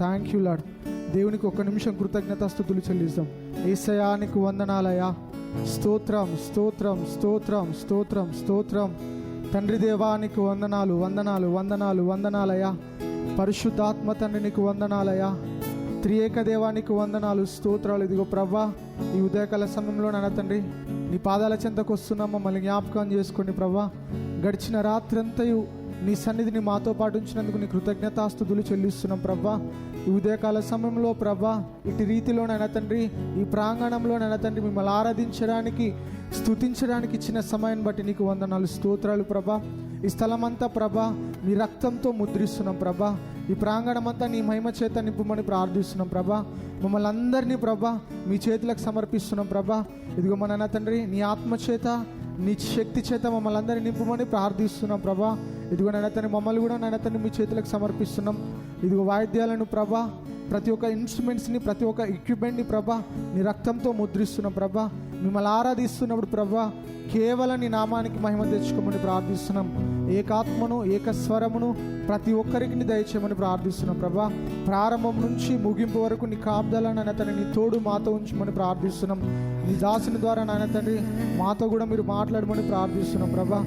Thank you lord. దేవునికి ఒక్క నిమిషం కృతజ్ఞతాస్తుతులు చెల్లిస్తాం. యేసయ్యా నీకు వందనాలయ్యా. స్తోత్రం స్తోత్రం స్తోత్రం స్తోత్రం స్తోత్రం. తండ్రి దేవా నీకు వందనాలు వందనాలు వందనాలు వందనాలయ్యా. పరిశుద్ధాత్మ తండ్రి నీకు వందనాలయ్యా. త్రియేక దేవానికి వందనాలు స్తోత్రాలు. ఇదిగో ప్రభా, ఈ ఉదయకాల సమయంలో నాన్న తండ్రి నీ పాదాల చెంతకు వస్తున్నాం. మమ్మల్ని జ్ఞాపకం చేసుకోండి ప్రభా. గడిచిన రాత్రంతయు నీ సన్నిధిని మాతో పాటు ఉంచినందుకు నీ కృతజ్ఞతాస్తుతులు చెల్లిస్తున్నాం ప్రభా. ఈ ఉదయకాల సమయంలో ప్రభా, ఇటు రీతిలో నాన్న తండ్రి ఈ ప్రాంగణంలో నాన్న తండ్రి మిమ్మల్ని ఆరాధించడానికి స్తుతించడానికి ఇచ్చిన సమయాన్ని బట్టి నీకు వందనాలు స్తోత్రాలు ప్రభా. ఈ స్థలమంతా ప్రభా నీ రక్తంతో ముద్రిస్తున్నాం ప్రభా. ఈ ప్రాంగణమంతా నీ మహిమ చేత నింపుమని ప్రార్థిస్తున్నాం ప్రభా. మమ్మల్ని అందరినీ ప్రభా మీ చేతులకు సమర్పిస్తున్నాం ప్రభా. ఇదిగో మా నాన్న తండ్రి నీ ఆత్మ చేత నీ శక్తి చేత మమ్మల్ని అందరినీ నింపుమని ప్రార్థిస్తున్నాం ప్రభా. ఇదిగో నాన్న తండ్రి మమ్మల్ని కూడా నాన్న తండ్రి మీ చేతులకు సమర్పిస్తున్నాం. ఇదిగో వాయిద్యాలను ప్రభా, ప్రతి ఒక్క ఇన్స్ట్రుమెంట్స్ని ప్రతి ఒక్క ఎక్విప్మెంట్ని ప్రభా నీ రక్తంతో ముద్రిస్తున్నాం ప్రభా. మిమ్మల్ని ఆరాధిస్తున్నప్పుడు ప్రభా కేవలం నీ నామానికి మహిమ తెచ్చుకోమని ప్రార్థిస్తున్నాం. ఏకాత్మను ఏకస్వరమును ప్రతి ఒక్కరికి దయచేయమని ప్రార్థిస్తున్నాం ప్రభా. ప్రారంభం నుంచి ముగింపు వరకు నీ కాపుదల నాన్న తండ్రి నీ తోడు మాతో ఉంచమని ప్రార్థిస్తున్నాం. నీ దాసుని ద్వారా నాన్న తండ్రి మాతో కూడా మీరు మాట్లాడమని ప్రార్థిస్తున్నాం ప్రభా.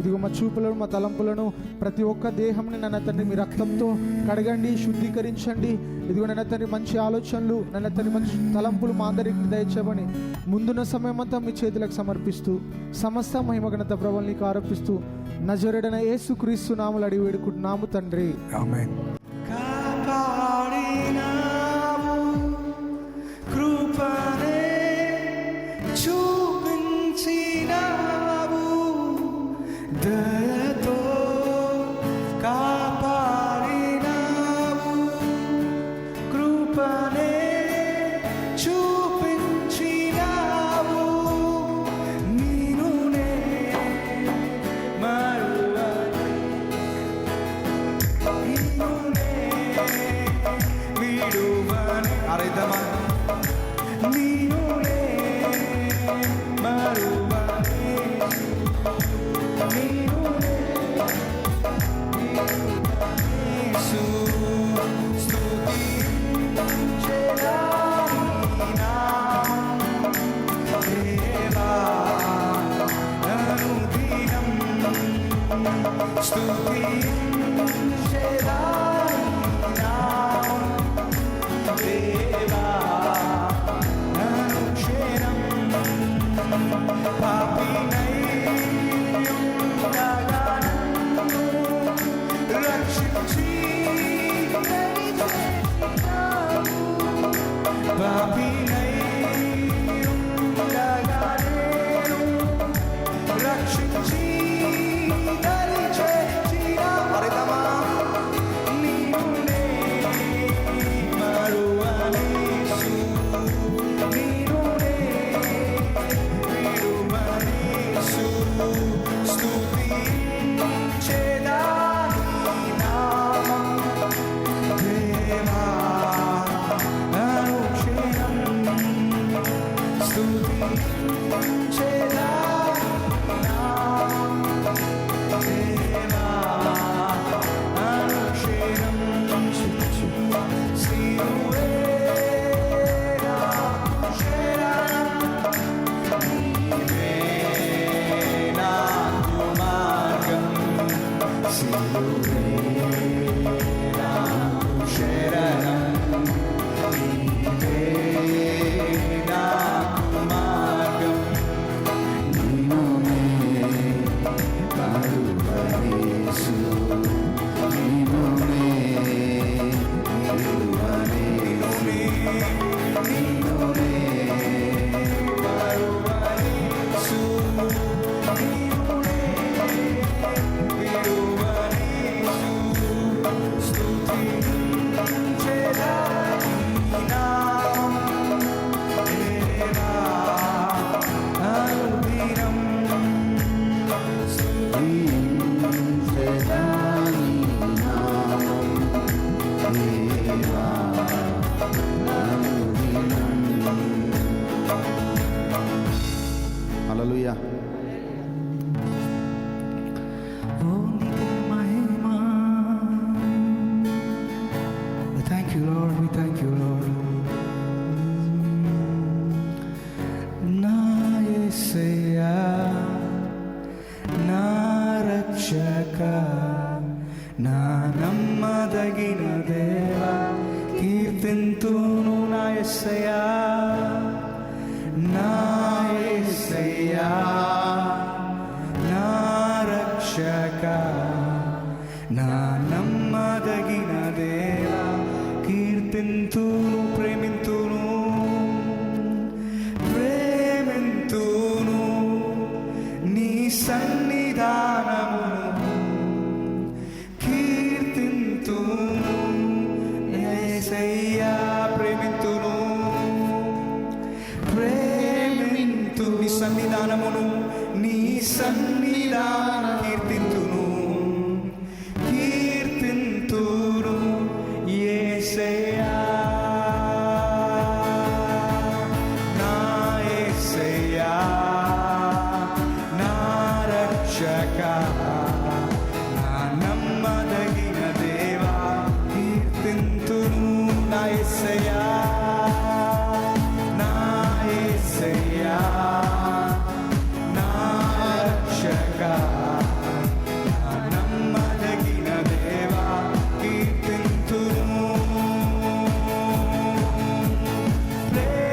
ఇదిగో మా చూపులను మా తలంపులను ప్రతి ఒక్క దేహంని నాన్న తండ్రి మీ రక్తంతో కడగండి, శుద్ధీకరించండి. ఇదిగో నాన్న తండ్రి మంచి ఆలోచనలు నాన్న తండ్రి మంచి తలంపులు మా అందరికి దయచేయమని ముందున్న సమయం అంతా మీ చేతులకు సమర్పిస్తూ సమస్త మహిమఘనత ప్రభువుని నీకు ఆరోపిస్తూ నజరేయుడైన యేసుక్రీస్తు నామములో అడిగి వేడుకుంటున్నాము తండ్రి, ఆమేన్. హల్లెలూయా. Thank you, Lord. రక్షక నా నమ్మదగిన దేవా కీర్తింతును నా యేసయ్యా నా యేసయ్యా నా రక్షక నా నమ్మదగిన దేవా కీర్తింతును ప్రేమింతును నీ సన్నిధానమును కీర్తింతును యేసయ్యా ప్రేమింతును నీ సన్నిధానమును నీ సన్నిధాన కీర్తింతును కీర్తింతును యేసయ్యా నా యేసయ్యా నా రక్షక నా నమ్మదగిన దేవా కీర్తింతును నా యేసయ్యా నా యేసయ్యా నా రక్షక నా నమ్మదగిన దేవా కీర్తింతును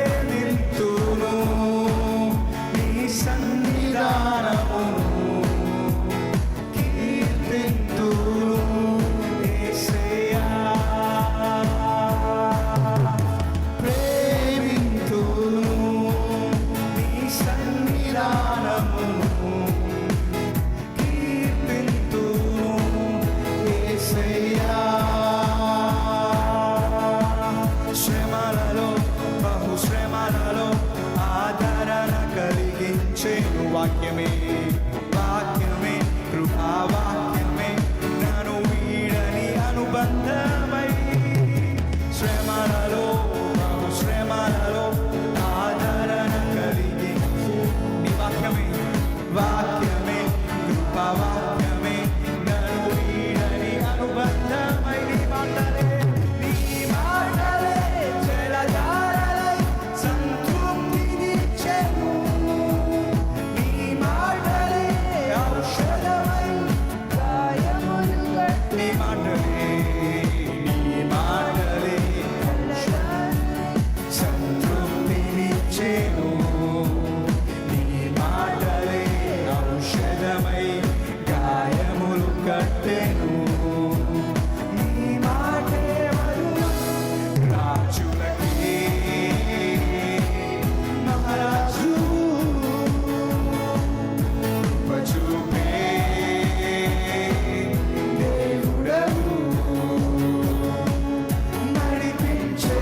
ప్రేమింతును నీ సన్నిధానమును కీర్తింతును యేసయ్యా ప్రేమింతును నీ సన్నిధానమును కీర్తింతును యేసయ్యా శ్రమలలో బహుశ్రమలలో ఆదరణ కలిగించేను వాక్యమే వాక్యమే కృపావాక్యమే నన్ను వీడని అనుబంధమై శ్రమలలో బహుశ్రమలలో ఆదరణ కలిగించే నీ వాక్యమే వాక్యమే కృపావాక్యమే నన్ను వీడని అనుబంధమై నీ మాటలే జలధారలై సంతృప్తినిచ్చెను నీ మాటలే ఔషధమై గాయములు కట్టి నీ మాటలే సంతృప్తినిచ్చెను నీ మాటలే ఔషధమై గాయములు కట్టెను నీ మాటే మధురం రాజులకి మహారాజు చూపే దేవుడవు నడిపించే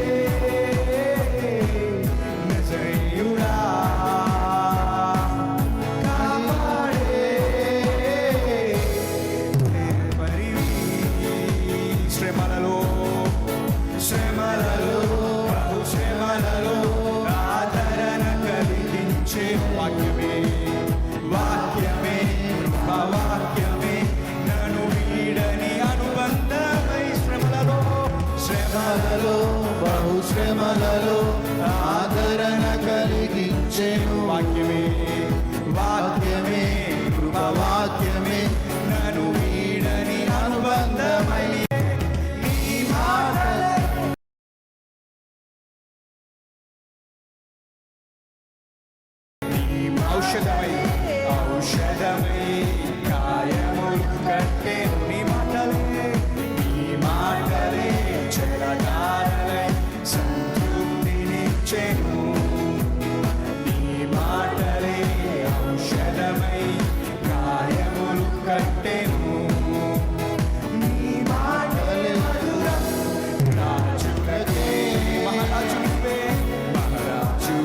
నజరేయుడా కాపాడే పరివి శ్రమలలో బహుశ్రమలలో ఆదరణ కలిగించే వాక్యమే వాక్యమే కృపావాక్యమే నన్ను వీడని అనుబంధమై శ్రమలలో బహుశ్రమలలో ఆదరణ కలిగించేను వాక్యమే వాక్యమే కృపావాక్యమే నన్ను వీడని అనుబంధమై నీ మాటలే ఔషధమై గాయములు కట్టెను నీ మాటలే జలధారలై సంతృప్తినిచ్చెను నీ మాటలే ఔషధమై గాయములు కట్టెను నీ మాటలే మధురం రాజులకే మహారాజు నువ్వే మహారాజు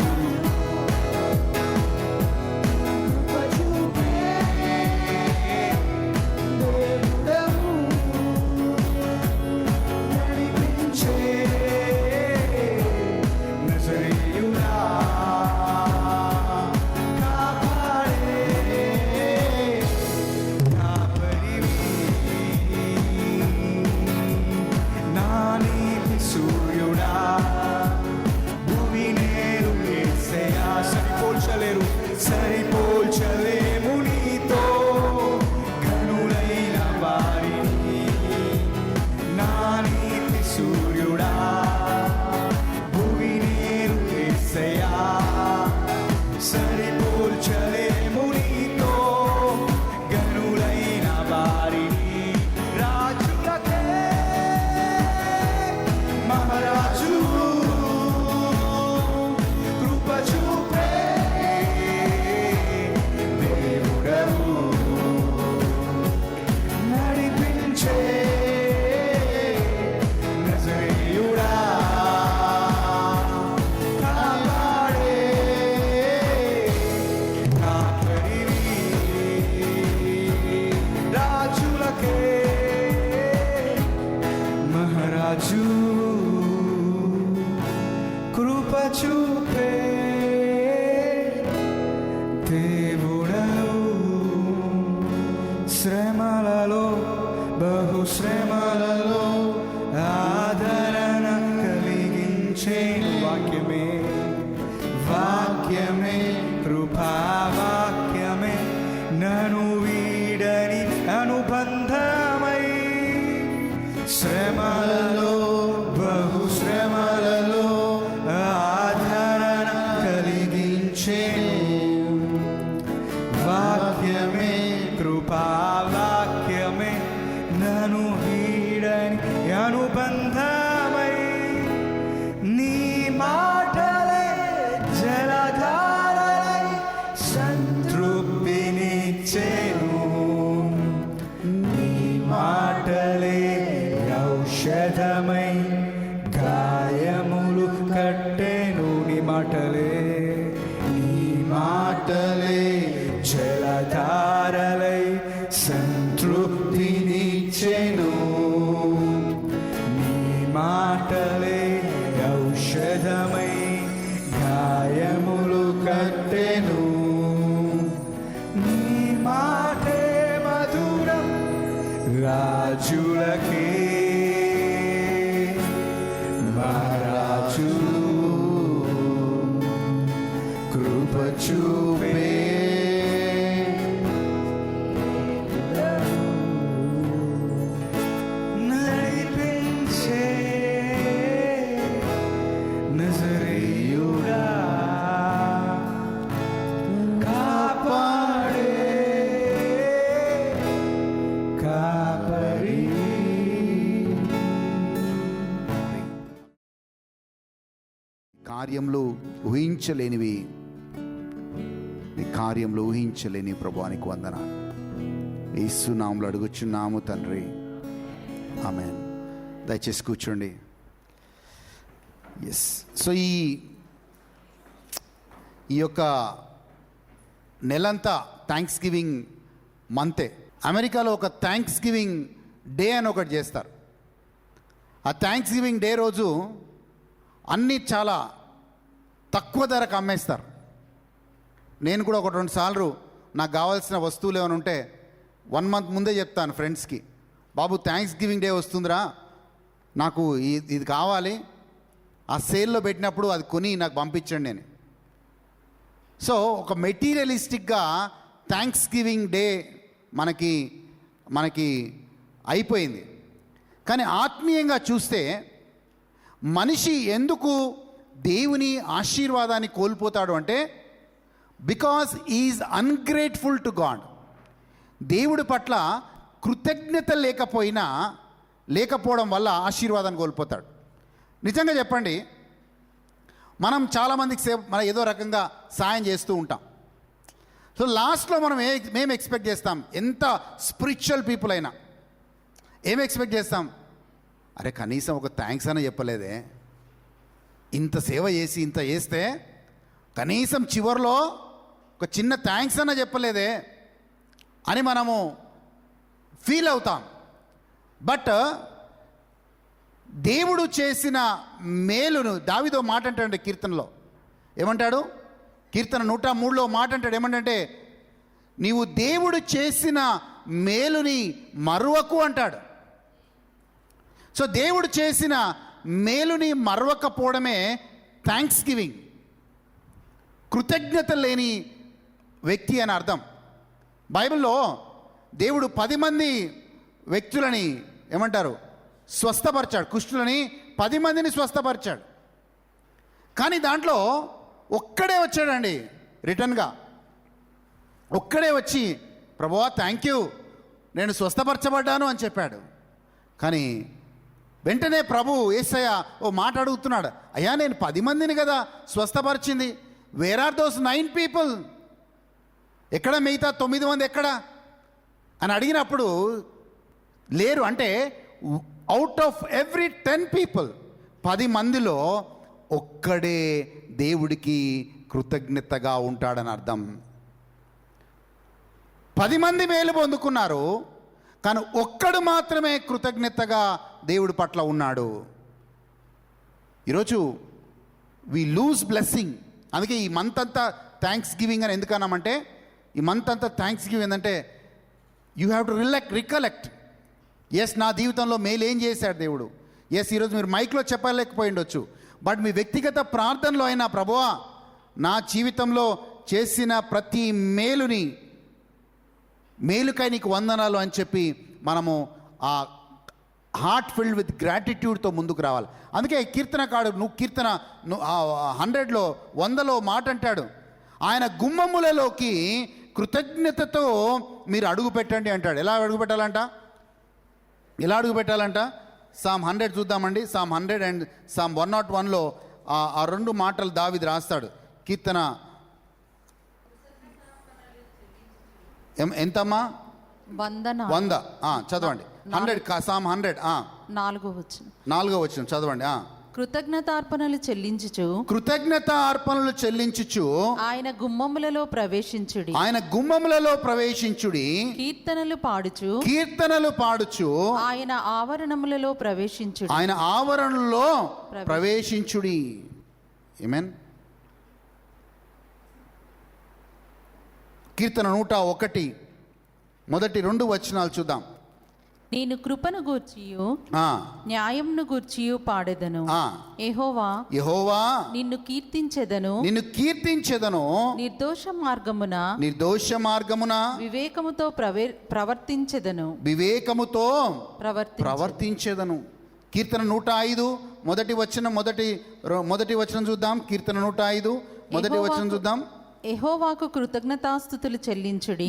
నజరేయుడా శ్రమలలో బహుశ్రమలలో ఆదరణ కలిగించే వాక్యమే వాక్యమే కృపావాక్యమే నన్ను వీడని అనుబంధమై శ్రమలలో బహుశ్రమలలో ఆదరణ కలిగించే వాక్యమే కృపావాక్యమే నన్ను వీడని అనుబంధమై నీ మాటలే జలధారలై సంతృప్తినిచ్చెను నీ మాటలే ఔషధమై గాయములు కట్టెను నీ మాటలే జలధారలై సంతృప్తినిచ్చెను నీ మాటలే ఔషధమై గాయములు కట్టెను నీ మాటే మధురం రాజులకే మహారాజు కృప చూపే నడిపించే నజరేయుడా కాపాడే కాపరి కార్యములు ఊహించలేనివి నీ కార్యములు ఊహించలేని ప్రభువానికి వందనాలు. యేసు నామములో అడుగుచున్నాము తండ్రి, ఆమేన్. దయచేసి కూర్చోండి. ఎస్, సో ఈ యొక్క నెలంతా థ్యాంక్స్ గివింగ్ మంతే. అమెరికాలో ఒక థ్యాంక్స్ గివింగ్ డే అని ఒకటి చేస్తారు. ఆ థ్యాంక్స్ గివింగ్ డే రోజు అన్నీ చాలా తక్కువ ధరకు అమ్మేస్తారు. నేను కూడా ఒక 2 సార్లు నాకు కావాల్సిన వస్తువులు ఏమైనా ఉంటే 1 మంత్ ముందే చెప్తాను ఫ్రెండ్స్కి, బాబు థ్యాంక్స్ గివింగ్ డే వస్తుందిరా, నాకు ఇది కావాలి, ఆ సేల్లో పెట్టినప్పుడు అది కొని నాకు పంపించండి నేను. సో ఒక మెటీరియలిస్టిక్గా థ్యాంక్స్ గివింగ్ డే మనకి అయిపోయింది. కానీ ఆత్మీయంగా చూస్తే మనిషి ఎందుకు దేవుని ఆశీర్వాదాన్ని కోల్పోతాడు అంటే, because is ungrateful to God. దేవుడి పట్ల కృతజ్ఞత లేకపోవడం వల్ల ఆశీర్వాదాన్ని కోల్పోతాడు. నిజంగా చెప్పండి, మనం చాలామందికి మనం ఏదో రకంగా సాయం చేస్తూ ఉంటాం. సో లాస్ట్లో మేము ఎక్స్పెక్ట్ చేస్తాం, ఎంత స్పిరిచువల్ పీపుల్ అయినా ఏం ఎక్స్పెక్ట్ చేస్తాం, అరే కనీసం ఒక థ్యాంక్స్ అని చెప్పలేదే, ఇంత సేవ చేసి ఇంత చేస్తే కనీసం చివరిలో ఒక చిన్న థ్యాంక్స్ అన్న చెప్పలేదే అని మనము ఫీల్ అవుతాం. బట్ దేవుడు చేసిన మేలును దావీదు మాట అంటాడు కీర్తనలో. ఏమంటాడు? కీర్తన 103లో మాట అంటాడు, ఏమంటే నీవు దేవుడు చేసిన మేలుని మరువకు అంటాడు. సో దేవుడు చేసిన మేలుని మరవకపోవడమే థ్యాంక్స్ గివింగ్. కృతజ్ఞత లేని వ్యక్తి అని అర్థం. బైబిల్లో దేవుడు 10 మంది వ్యక్తులని ఏమంటారు స్వస్థపరిచాడు. కుష్ఠులని 10 మందిని స్వస్థపరిచాడు. కానీ దాంట్లో ఒక్కడే వచ్చాడండి రిటర్న్గా. ఒక్కడే వచ్చి ప్రభువా థ్యాంక్ యూ, నేను స్వస్థపరచబడ్డాను అని చెప్పాడు. కానీ వెంటనే ప్రభు యేసయ్య ఓ మాట అడుగుతున్నాడు, అయ్యా నేను 10 మందిని కదా స్వస్థపరిచింది, వేర్ ఆర్ దోస్ 9 పీపుల్, ఎక్కడ మిగతా 9 మంది ఎక్కడ అని అడిగినప్పుడు లేరు. అంటే అవుట్ ఆఫ్ ఎవ్రీ 10 పీపుల్ 10 మందిలో ఒక్కడే దేవుడికి కృతజ్ఞతగా ఉంటాడని అర్థం. 10 మంది మేలు పొందుకున్నారు, కానీ ఒక్కడు మాత్రమే కృతజ్ఞతగా దేవుడి పట్ల ఉన్నాడు. ఈరోజు వి లూజ్ బ్లెస్సింగ్. అందుకే ఈ మంత్ అంతా థ్యాంక్స్ గివింగ్ అని ఎందుకన్నామంటే, ఈ మంత్ అంతా థ్యాంక్స్ గివింగ్ ఏంటంటే you have to recollect. Yes, నా జీవితంలో మేలు ఏం చేశాడు దేవుడు. ఎస్, ఈరోజు మీరు మైక్లో చెప్పలేకపోయి ఉండొచ్చు, బట్ మీ వ్యక్తిగత ప్రార్థనలో అయినా ప్రభువా నా జీవితంలో చేసిన ప్రతి మేలుకై నీకు వందనాలు అని చెప్పి మనము ఆ హార్ట్ ఫిల్డ్ విత్ గ్రాటిట్యూడ్తో ముందుకు రావాలి. అందుకే కీర్తనకాడు కీర్తన 100లో 100లో మాట అంటాడు, ఆయన గుమ్మములలోకి కృతజ్ఞతతో మీరు అడుగు పెట్టండి అంటాడు. ఎలా అడుగు పెట్టాలంట? సామ్ 100 చూద్దామండి. సామ్ 100 అండ్ సామ్ 101లో ఆ రెండు మాటలు దావీదు రాస్తాడు. కీర్తన ఎంతమ్మా? 100. చదవండి. 100 సామ్ 100 4వ వచనం చదవండి. కృతజ్ఞతార్పణలు చెల్లించుచు ఆయన గుమ్మములలో ప్రవేశించుడి. కీర్తనలు పాడుచు ఆయన ఆవరణములలో ప్రవేశించుడి. ఆమేన్. కీర్తన 101 మొదటి 2 వచనాలు చూద్దాం. నేను కృపను గూర్చియు న్యాయంను గూర్చియు పాడెదను. యెహోవా నిన్ను కీర్తించెదను. నిర్దోష మార్గమున వివేకముతో ప్రవర్తించెదను. కీర్తన 105 మొదటి వచనం చూద్దాం. కీర్తన 105 మొదటి వచనం చూద్దాం. యెహోవాకు కృతజ్ఞతాస్తుతులు చెల్లించుడి.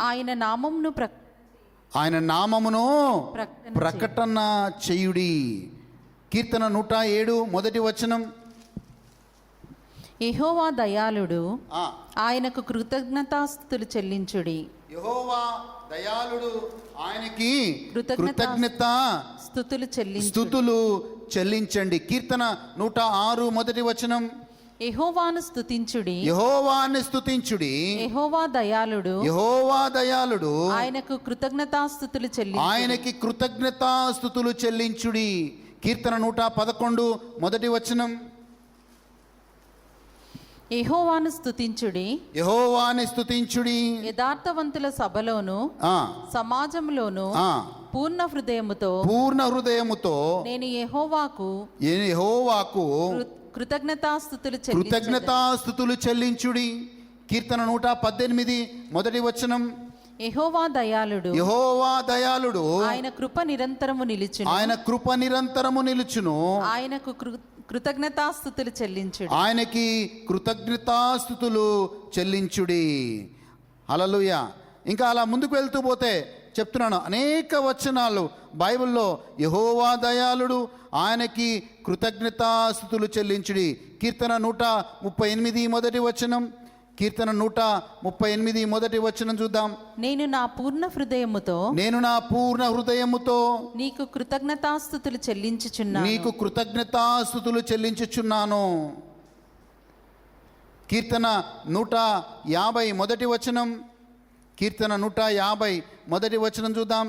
ఆయన నామమును ప్రకటన చేయుడి. కీర్తన 107 మొదటి వచనం. యెహోవా దయాళుడు, ఆయనకు కృతజ్ఞతాస్తుతులు చెల్లించుడి. యెహోవా దయాళుడు, ఆయనకి కృతజ్ఞత స్తుతులు చెల్లించండి. కీర్తన 106 మొదటి వచనం. యెహోవాను స్తుతించుడి. యెహోవా దయాళుడు, ఆయనకి కృతజ్ఞతాస్తుతులు చెల్లించుడి. కీర్తన 111 మొదటి వచనం. యెహోవాను స్తుతించుడి. యథార్థవంతుల సభలోను సమాజంలోను పూర్ణ హృదయముతో నేను యెహోవాకు కృతజ్ఞతాస్తుతులు చెల్లించుడి. కీర్తన 118 మొదటి వచనం. యెహోవా దయాళుడు, ఆయన కృప నిరంతరము నిలుచును. ఆయనకు కృతజ్ఞతాస్తుతులు చెల్లించుడి. హల్లెలూయా. ఇంకా అలా ముందుకు వెళ్తూ పోతే చెప్తున్నాను, అనేక వచనాలు బైబిల్లో యెహోవా దయాళుడు, ఆయనకి కృతజ్ఞతాస్తుతులు చెల్లించుడి. కీర్తన 138 మొదటి వచనం. కీర్తన 138 మొదటి వచనం చూద్దాం. నేను నా పూర్ణ హృదయముతో నీకు కృతజ్ఞతాస్తుతులు చెల్లించుచున్నాను. కీర్తన 150 మొదటి వచనం. కీర్తన 150 మొదటి వచనం చూద్దాం.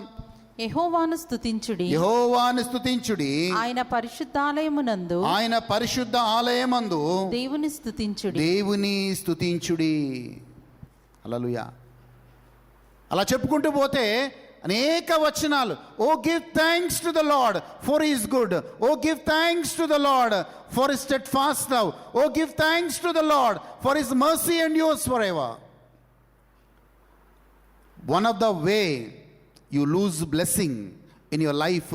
యెహోవాను స్తుతించుడి. ఆయన పరిశుద్ధ ఆలయమందు దేవుని స్తుతించుడి. హల్లెలూయా. అలా చెప్పుకుంటూ పోతే అనేక వచనాలు. O give thanks to the Lord for his good. O give thanks to the Lord for his steadfast love. O give thanks to the Lord for his mercy endures for ever. One of the way you lose blessing in your life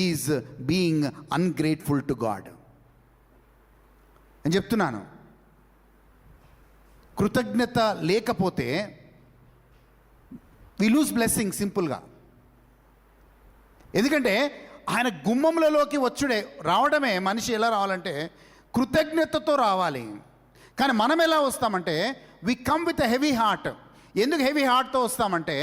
is being ungrateful to God. అని చెప్తున్నాను. కృతజ్ఞత లేకపోతే we lose blessing సింపుల్గా. ఎందుకంటే ఆయన గుమ్మములలోకి రావడమే మనిషి ఎలా రావాలంటే కృతజ్ఞతతో రావాలి. కానీ మనం ఎలా వస్తామంటే we come with a heavy heart. ఎందుకు హెవీ హార్ట్తో వస్తామంటే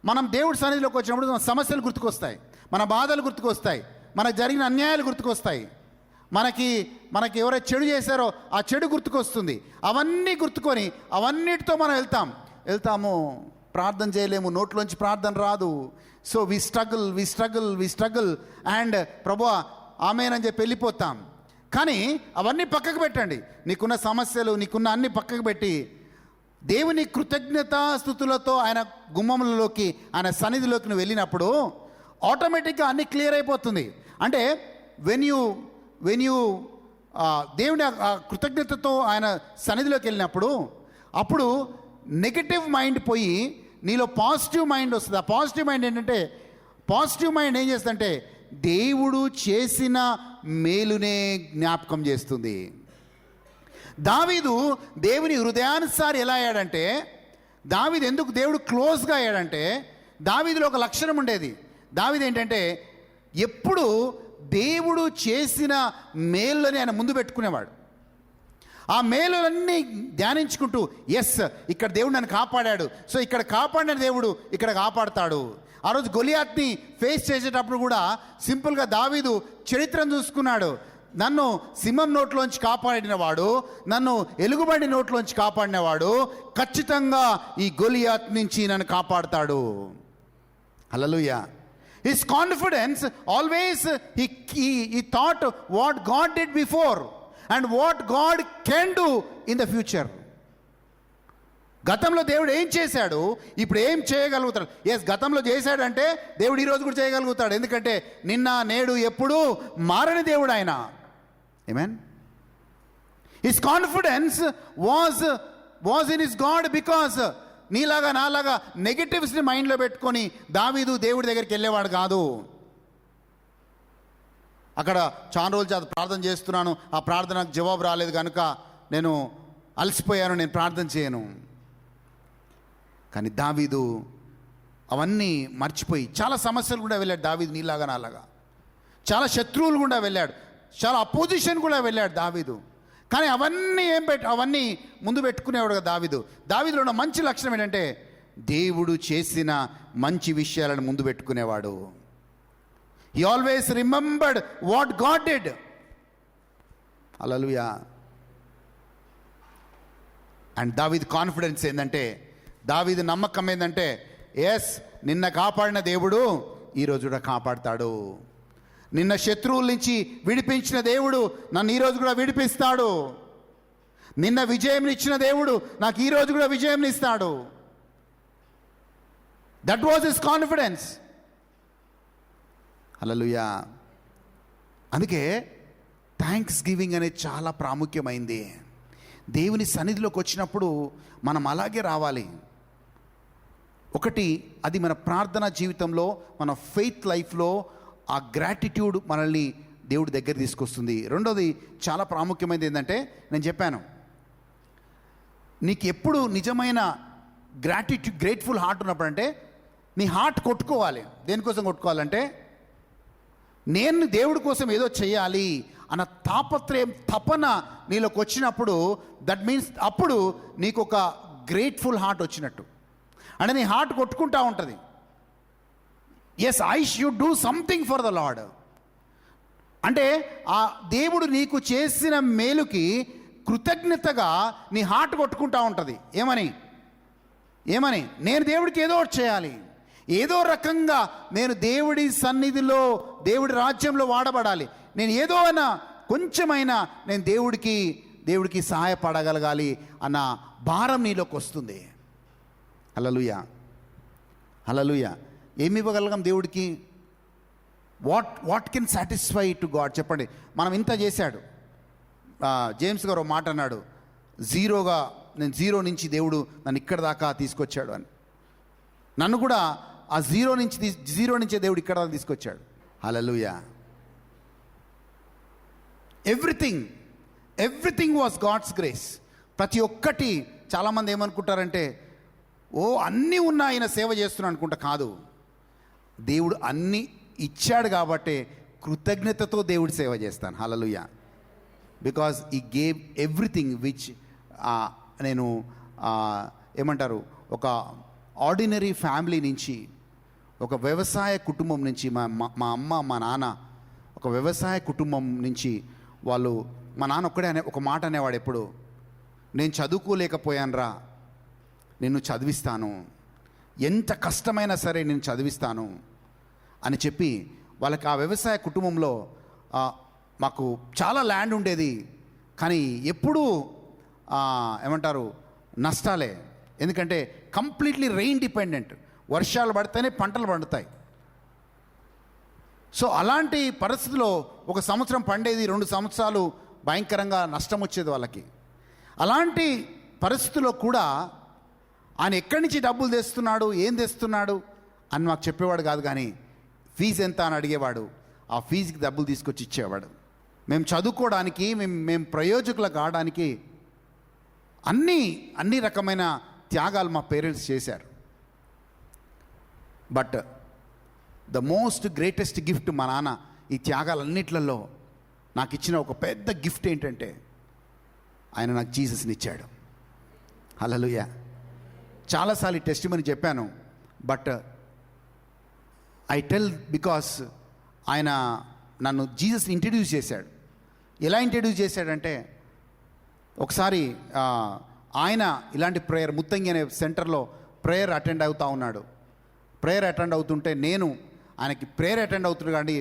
మనం దేవుడి సన్నిధిలోకి వచ్చినప్పుడు మన సమస్యలు గుర్తుకొస్తాయి, మన బాధలు గుర్తుకొస్తాయి, మనకు జరిగిన అన్యాయాలు గుర్తుకొస్తాయి, మనకి ఎవరైతే చెడు చేశారో ఆ చెడు గుర్తుకొస్తుంది. అవన్నీ గుర్తుకొని అవన్నిటితో మనం వెళ్తాము. ప్రార్థన చేయలేము, నోట్లోంచి ప్రార్థన రాదు. సో వి స్ట్రగుల్ అండ్ ప్రభువా ఆమేన్ చెప్పి వెళ్ళిపోతాం. కానీ అవన్నీ పక్కకు పెట్టండి. నీకున్న సమస్యలు, నీకున్న అన్ని పక్కకు పెట్టి దేవుని కృతజ్ఞతాస్తుతులతో ఆయన గుమ్మములలోకి, ఆయన సన్నిధిలోకి నువ్వు వెళ్ళినప్పుడు ఆటోమేటిక్గా అన్నీ క్లియర్ అయిపోతుంది. అంటే వెన్ యూ దేవుని ఆ కృతజ్ఞతతో ఆయన సన్నిధిలోకి వెళ్ళినప్పుడు అప్పుడు నెగటివ్ మైండ్ పోయి నీలో పాజిటివ్ మైండ్ వస్తుంది. ఆ పాజిటివ్ మైండ్ ఏంటంటే, పాజిటివ్ మైండ్ ఏం చేస్తుందంటే దేవుడు చేసిన మేలునే జ్ఞాపకం చేస్తుంది. దావీదు దేవుని హృదయానుసారి ఎలా అయ్యాడంటే, దావీదు ఎందుకు దేవుడు క్లోజ్గా అయ్యాడంటే, దావీదులో ఒక లక్షణం ఉండేది. దావీదు ఏంటంటే ఎప్పుడు దేవుడు చేసిన మేలుని ఆయన ముందు పెట్టుకునేవాడు. ఆ మేలులన్నీ ధ్యానించుకుంటూ, ఎస్ ఇక్కడ దేవుడు నన్ను కాపాడాడు, సో ఇక్కడ కాపాడిన దేవుడు ఇక్కడ కాపాడుతాడు. ఆ రోజు గొలియాత్ని ఫేస్ చేసేటప్పుడు కూడా సింపుల్గా దావీదు చరిత్రను చూసుకున్నాడు. నన్ను సింహం నోట్లోంచి కాపాడినవాడు, నన్ను ఎలుగుబండి నోట్లోంచి కాపాడినవాడు ఖచ్చితంగా ఈ గొలియాత్ నుంచి నన్ను కాపాడుతాడు. హల్లెలూయా. His confidence always he thought what God did before and what God can do in the future. గతంలో దేవుడు ఏం చేశాడు, ఇప్పుడు ఏం చేయగలుగుతాడు. ఎస్, గతంలో చేశాడంటే దేవుడు ఈరోజు కూడా చేయగలుగుతాడు. ఎందుకంటే నిన్న నేడు ఎప్పుడు మారని దేవుడు ఆయన. ఆమేన్. His confidence was in his God, because నీలాగా నాలాగా నెగటివ్స్ని మైండ్లో పెట్టుకొని దావీదు దేవుడి దగ్గరికి వెళ్ళేవాడు కాదు. అక్కడ చాలా రోజులు ప్రార్థన చేస్తున్నాను, ఆ ప్రార్థనకు జవాబు రాలేదు కనుక నేను అలసిపోయాను, నేను ప్రార్థన చేయను. కానీ దావీదు అవన్నీ మర్చిపోయి చాలా సమస్యలు కూడా వెళ్ళాడు. దావీదు నీలాగా నాలాగా చాలా శత్రువులు కూడా వెళ్ళాడు, చాలా అపోజిషన్ కూడా వెళ్ళాడు దావీదు. కానీ అవన్నీ ముందు పెట్టుకునేవాడు కదా దావీదు. దావీదులో ఉన్న మంచి లక్షణం ఏంటంటే దేవుడు చేసిన మంచి విషయాలను ముందు పెట్టుకునేవాడు. He always remembered what God did. హల్లెలూయా. అండ్ దావీదు కాన్ఫిడెన్స్ ఏంటంటే, దావీదు నమ్మకం ఏంటంటే, ఎస్ నిన్న కాపాడిన దేవుడు ఈరోజు కూడా కాపాడుతాడు. నిన్న శత్రువుల నుంచి విడిపించిన దేవుడు నన్ను ఈరోజు కూడా విడిపిస్తాడు. నిన్న విజయం ఇచ్చిన దేవుడు నాకు ఈరోజు కూడా విజయం ఇస్తాడు. That was his confidence. హల్లెలూయా. అందుకే థ్యాంక్స్ గివింగ్ అనేది చాలా ప్రాముఖ్యమైంది. దేవుని సన్నిధిలోకి వచ్చినప్పుడు మనం అలాగే రావాలి. ఒకటి, అది మన ప్రార్థనా జీవితంలో, మన ఫెయిత్ లైఫ్లో ఆ గ్రాటిట్యూడ్ మనల్ని దేవుడి దగ్గర తీసుకొస్తుంది. రెండోది చాలా ప్రాముఖ్యమైనది ఏంటంటే, నేను చెప్పాను, నీకు ఎప్పుడు నిజమైన గ్రేట్ఫుల్ హార్ట్ ఉన్నప్పుడు అంటే నీ హార్ట్ కొట్టుకోవాలి. దేనికోసం కొట్టుకోవాలంటే, నేను దేవుడి కోసం ఏదో చేయాలి అన్న తాపత్రయం, తపన నీలోకి వచ్చినప్పుడు, దట్ మీన్స్ అప్పుడు నీకు ఒక గ్రేట్ఫుల్ హార్ట్ వచ్చినట్టు. అంటే నీ హార్ట్ కొట్టుకుంటా ఉంటుంది. Yes, I should do something for the Lord. అంటే ఆ దేవుడు నీకు చేసిన మేలుకి కృతజ్ఞతగా నీ హార్ట్ కొట్టుకుంటా ఉంటుంది. ఏమని నేను దేవుడికి ఏదో ఒకటి చేయాలి, ఏదో రకంగా నేను దేవుడి సన్నిధిలో, దేవుడి రాజ్యంలో వాడబడాలి, నేను ఏదో అయినా కొంచెమైనా నేను దేవుడికి సహాయపడగలగాలి అన్న భారం నీలోకి వస్తుంది. హల్లెలూయా. హల్లెలూయా. ఏమి ఇవ్వగలగం దేవుడికి? What can satisfy to God? చెప్పండి. మనం ఇంత చేశాడు. జేమ్స్ గారు ఒక మాట అన్నాడు, నేను జీరో నుంచి దేవుడు నన్ను ఇక్కడ దాకా తీసుకొచ్చాడు అని. నన్ను కూడా ఆ జీరో నుంచే దేవుడు ఇక్కడ దాకా తీసుకొచ్చాడు. హల్లెలూయా. Everything was God's grace. ప్రతి ఒక్కటి. చాలామంది ఏమనుకుంటారంటే, అన్నీ ఉన్న ఆయన సేవ చేస్తున్నాను అనుకుంటా. కాదు, దేవుడు అన్నీ ఇచ్చాడు కాబట్టి కృతజ్ఞతతో దేవుడి సేవ చేస్తాను. హల్లెలూయా. బికాజ్ ఈ గేవ్ ఎవ్రీథింగ్ విచ్ నేను ఏమంటారు, ఒక ఆర్డినరీ ఫ్యామిలీ నుంచి, ఒక వ్యవసాయ కుటుంబం నుంచి, మా అమ్మ మా నాన్న ఒక వ్యవసాయ కుటుంబం నుంచి వాళ్ళు, మా నాన్న ఒక్కడే ఒక మాట అనేవాడు ఎప్పుడు, నేను చదువుకోలేకపోయానురా, నిన్ను చదివిస్తాను, ఎంత కష్టమైనా సరే నేను చదివిస్తాను అని చెప్పి వాళ్ళకి, ఆ వ్యవసాయ కుటుంబంలో మాకు చాలా ల్యాండ్ ఉండేది, కానీ ఎప్పుడూ ఏమంటారు నష్టాలే. ఎందుకంటే కంప్లీట్లీ రెయిన్ డిపెండెంట్. వర్షాలు పడితేనే పంటలు పండుతాయి. సో అలాంటి పరిస్థితిలో ఒక సంవత్సరం పండేది, 2 సంవత్సరాలు భయంకరంగా నష్టం వచ్చేది వాళ్ళకి. అలాంటి పరిస్థితుల్లో కూడా ఆయన ఎక్కడి నుంచి డబ్బులు తెస్తున్నాడు, ఏం తెస్తున్నాడు అని మాకు చెప్పేవాడు కాదు. కానీ ఫీజు ఎంత అని అడిగేవాడు. ఆ ఫీజుకి డబ్బులు తీసుకొచ్చి ఇచ్చేవాడు. మేము చదువుకోవడానికి, మేము ప్రయోజకులు కావడానికి అన్ని రకమైన త్యాగాలు మా పేరెంట్స్ చేశారు. But the most greatest gift మా నాన్న ఈ త్యాగాలన్నిట్లలో నాకు ఇచ్చిన ఒక పెద్ద గిఫ్ట్ ఏంటంటే ఆయన నాకు జీసస్ని ఇచ్చాడు. హల్లెలూయా. చాలాసార్లు టెస్టిమనీ చెప్పాను. బట్ ఐ టెల్ బికాస్ ఆయన నన్ను జీసస్ని ఇంట్రడ్యూస్ చేశాడు. ఎలా ఇంట్రడ్యూస్ చేశాడంటే, ఒకసారి ఆయన ఇలాంటి ప్రేయర్, ముత్తంగి అనే సెంటర్లో ప్రేయర్ అటెండ్ అవుతూ ఉన్నాడు. ప్రేయర్ అటెండ్ అవుతుంటే నేను ఆయనకి ప్రేయర్ అటెండ్ అవుతున్నాడు కానీ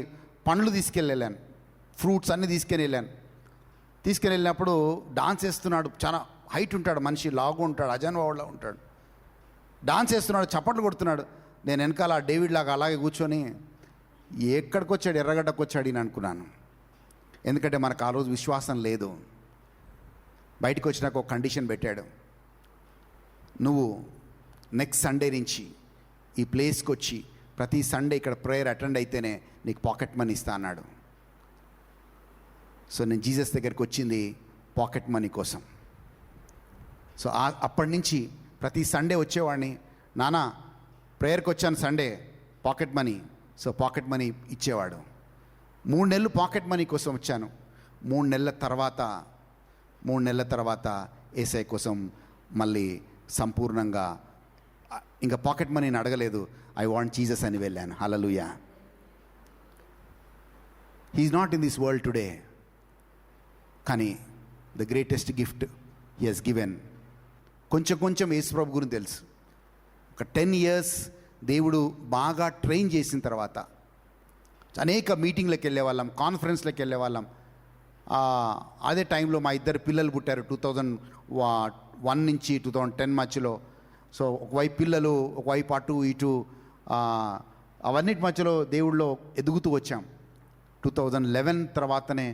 పండ్లు తీసుకెళ్ళాను, ఫ్రూట్స్ అన్నీ తీసుకెళ్ళి వెళ్ళినప్పుడు డాన్స్ వేస్తున్నాడు. చాలా హైట్ ఉంటాడు మనిషి, లాగు ఉంటాడు, అజాన్ వాడ్లా ఉంటాడు. డాన్స్ వేస్తున్నాడు, చప్పట్లు కొడుతున్నాడు. నేను వెనకాల డేవిడ్ లాగా అలాగే కూర్చొని ఎక్కడికి వచ్చాడు, ఎర్రగడ్డకు వచ్చాడు అని అనుకున్నాను. ఎందుకంటే మనకు ఆ రోజు విశ్వాసం లేదు. బయటకు వచ్చినాక ఒక కండిషన్ పెట్టాడు, నువ్వు నెక్స్ట్ సండే నుంచి ఈ ప్లేస్కి వచ్చి ప్రతి సండే ఇక్కడ ప్రేయర్ అటెండ్ అయితేనే నీకు పాకెట్ మనీ ఇస్తా అన్నాడు. సో నేను జీసస్ దగ్గరికి వచ్చింది పాకెట్ మనీ కోసం. సో అప్పటి నుంచి ప్రతి సండే వచ్చేవాడిని. నాన్న ప్రేయర్కి వచ్చాను Sunday, pocket money. So pocket money ఇచ్చేవాడు. 3 నెలలు పాకెట్ మనీ కోసం వచ్చాను. 3 నెలల తర్వాత యేసయ్య కోసం మళ్ళీ సంపూర్ణంగా ఇంకా పాకెట్ మనీని అడగలేదు. ఐ వాంట్ జీసస్ అని వెళ్ళాను. హల్లెలూయా. He is not in this world today, కానీ the greatest gift he has given. కొంచెం యేసుప్రభు గురించి తెలుసు. ఒక 10 years దేవుడు బాగా ట్రైన్ చేసిన తర్వాత అనేక మీటింగ్లకు వెళ్ళేవాళ్ళం, కాన్ఫరెన్స్లకు వెళ్ళేవాళ్ళం. అదే టైంలో మా 2 పిల్లలు పుట్టారు 2001 నుంచి 2010 మధ్యలో. సో ఒకవైపు పిల్లలు, ఒకవైపు అటు ఇటు, అవన్నిటి మధ్యలో దేవుడిలో ఎదుగుతూ వచ్చాం. 2011 తర్వాతనే,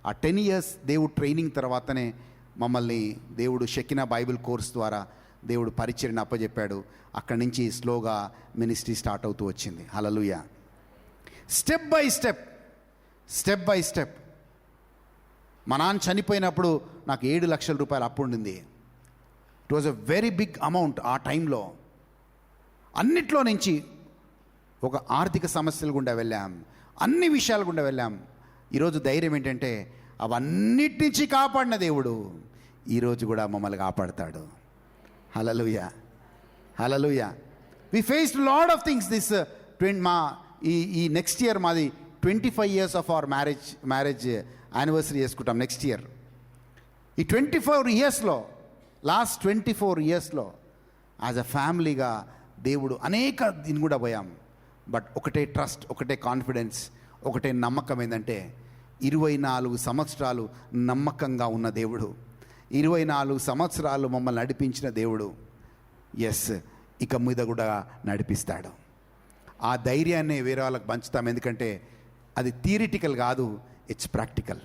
ఆ 10 years దేవుడు ట్రైనింగ్ తర్వాతనే మమ్మల్ని దేవుడు షెకినా బైబిల్ కోర్స్ ద్వారా దేవుడు పరిచర్ని అప్పచెప్పాడు. అక్కడి నుంచి స్లోగా మినిస్ట్రీ స్టార్ట్ అవుతూ వచ్చింది. హల్లెలూయా. స్టెప్ బై స్టెప్ మా నాన్న చనిపోయినప్పుడు నాకు 7 లక్షల రూపాయలు అప్పు ఉండింది. It was a very big amount ఆ టైంలో. అన్నిట్లో నుంచి ఒక ఆర్థిక సమస్యల గుండా వెళ్ళాం, అన్ని విషయాల గుండా వెళ్ళాం. ఈరోజు ధైర్యం ఏంటంటే అవన్నిటి నుంచి కాపాడిన దేవుడు ఈరోజు కూడా మమ్మల్ని కాపాడుతాడు. హల్లెలూయా. వి ఫేస్డ్ లాట్ ఆఫ్ థింగ్స్. ఈ నెక్స్ట్ ఇయర్ మాది 25 years of our marriage anniversary చేసుకుంటాం నెక్స్ట్ ఇయర్. ఈ 24 yearsలో, లాస్ట్ 24 yearsలో యాజ్ అ ఫ్యామిలీగా దేవుడు అనేక దీన్ని కూడా పోయాం. బట్ ఒకటే ట్రస్ట్, ఒకటే కాన్ఫిడెన్స్, ఒకటే నమ్మకం ఏంటంటే 24 సంవత్సరాలు నమ్మకంగా ఉన్న దేవుడు, 24 సంవత్సరాలు మమ్మల్ని నడిపించిన దేవుడు ఎస్ ఇక మీద కూడా నడిపిస్తాడు. ఆ ధైర్యాన్ని వేరే వాళ్ళకి పంచుతాం. ఎందుకంటే అది థియరిటికల్ కాదు, ఇట్స్ ప్రాక్టికల్.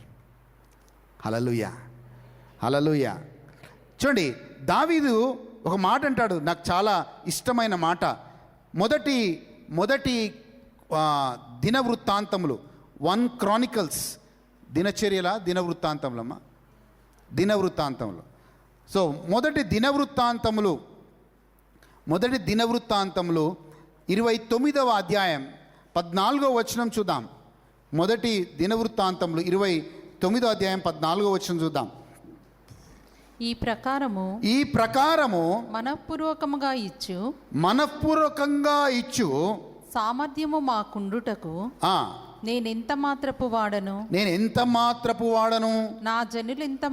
హల్లెలూయా. చూడండి, దావీదు ఒక మాట అంటాడు, నాకు చాలా ఇష్టమైన మాట. మొదటి దినవృత్తాంతములు 1 Chronicles, దినవృత్తాంతములు. సో మొదటి దినవృత్తాంతములు 29వ అధ్యాయం 14వ వచనం చూద్దాం. మొదటి దినవృత్తాంతములు 29వ అధ్యాయం 14వ వచనం చూద్దాం. ఈ ప్రకారము మనఃపూర్వకంగా ఇచ్చు సామర్థ్యము మాకుండుటకు నేనెంత మాత్రపు వాడను, నా జనులు ఎంత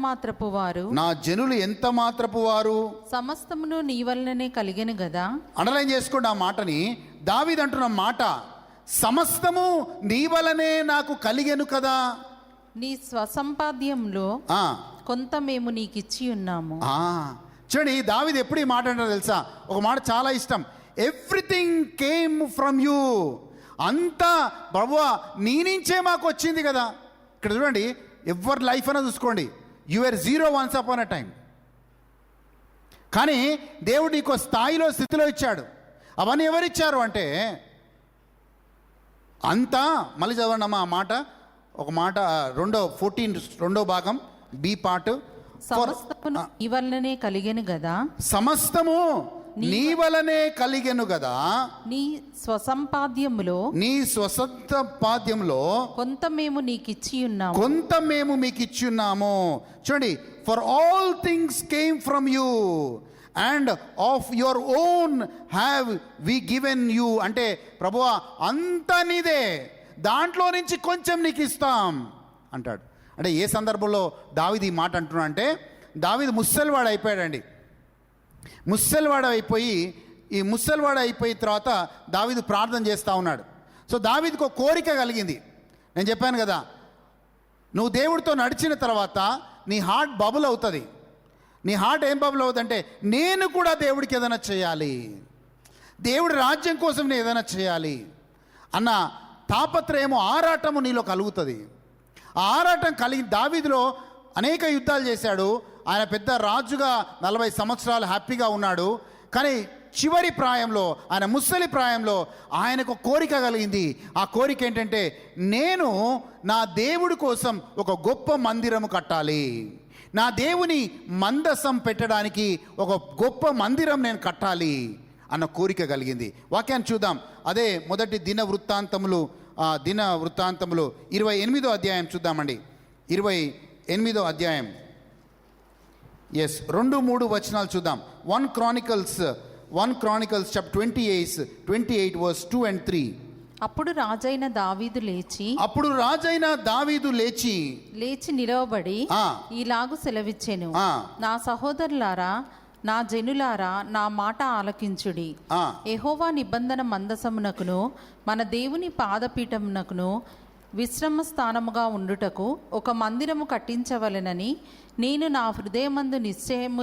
మాత్రపు వారు, సమస్తమును నీ వలననే కలిగెను గదా. అండర్లైన్ చేసుకోండి ఆ మాటని. దావీదు అంటున్న మాట, సమస్తము నీ వలనే నాకు కలిగెను కదా. నీ స్వసంపాద్యంలో కొంత మేము నీకిచ్చి ఉన్నాము. చూడండి, దావీదు ఎప్పుడు ఈ మాట అంటారో తెలుసా? ఒక మాట చాలా ఇష్టం, ఎవ్రీథింగ్ కేమ్ ఫ్రమ్ యూ. అంతా ప్రభువా నీ నుంచే మాకు వచ్చింది కదా. ఇక్కడ చూడండి, ఎవరి లైఫ్ అయినా చూసుకోండి, your zero once upon a time. కానీ దేవుడు నీకు స్థాయిలో స్థితిలో ఇచ్చాడు. అవన్నీ ఎవరిచ్చారు అంటే అంతా, మళ్ళీ చదవండి అమ్మా ఆ మాట, ఒక మాట 2 భాగం బి పార్ట్. సమస్తమును నీ వలననే కలిగెను గదా, సమస్తము నీ వలనే కలిగెను గదా, నీ స్వసంపాద్యములో కొంత మేము నీకిచ్చి ఉన్నాము. కొంత మేము మీకు ఇచ్చి ఉన్నాము. చూడండి, for all things came from you and of your own have we given you. అంటే ప్రభువా అంతా నీదే, దాంట్లో నుంచి కొంచెం నీకు ఇస్తాం అంటాడు. అంటే ఏ సందర్భంలో దావీదు ఈ మాట అంటున్నా అంటే, దావీదు ముసలివాడు అయిపోయాడండి. ముసలివాడు అయిపోయిన తర్వాత దావీదు ప్రార్థన చేస్తూ ఉన్నాడు. సో దావీదుకు ఒక కోరిక కలిగింది. నేను చెప్పాను కదా, నువ్వు దేవుడితో నడిచిన తర్వాత నీ హార్ట్ బబుల్ అవుతుంది. నీ హార్ట్ ఏం బబుల్ అవుతుందంటే, నేను కూడా దేవుడికి ఏదైనా చేయాలి, దేవుడి రాజ్యం కోసం నేను ఏదైనా చేయాలి అన్న తాపత్రయము, ఆరాటము నీలో కలుగుతుంది. ఆ ఆరాటం కలిగి దావీదులో అనేక యుద్ధాలు చేశాడు. ఆయన పెద్ద రాజుగా 40 సంవత్సరాలు హ్యాపీగా ఉన్నాడు. కానీ చివరి ప్రాయంలో, ఆయన ముసలి ప్రాయంలో ఆయనకు కోరిక కలిగింది. ఆ కోరిక ఏంటంటే, నేను నా దేవుడి కోసం ఒక గొప్ప మందిరము కట్టాలి, నా దేవుని మందసం పెట్టడానికి ఒక గొప్ప మందిరం నేను కట్టాలి అన్న కోరిక కలిగింది. వాక్యాన్ని చూద్దాం. అదే మొదటి దిన వృత్తాంతములు 28వ అధ్యాయం చూద్దామండి. 28వ అధ్యాయం, 2-3 వచనాలు చూద్దాం. 1 Chronicles chapter 28 verse 2 and 3. అప్పుడు రాజైన దావీదు లేచి నిలవబడి ఈలాగు సెలవిచ్చెను, నా సహోదరులారా, నా జనులారా, నా మాట ఆలకించుడి. యెహోవా నిబంధన మందసమునకును మన దేవుని పాదపీఠమునకును విశ్రమ స్థానముగా ఉండుటకు ఒక మందిరము కట్టించవలెనని నేను నా హృదయమందు నిశ్చయము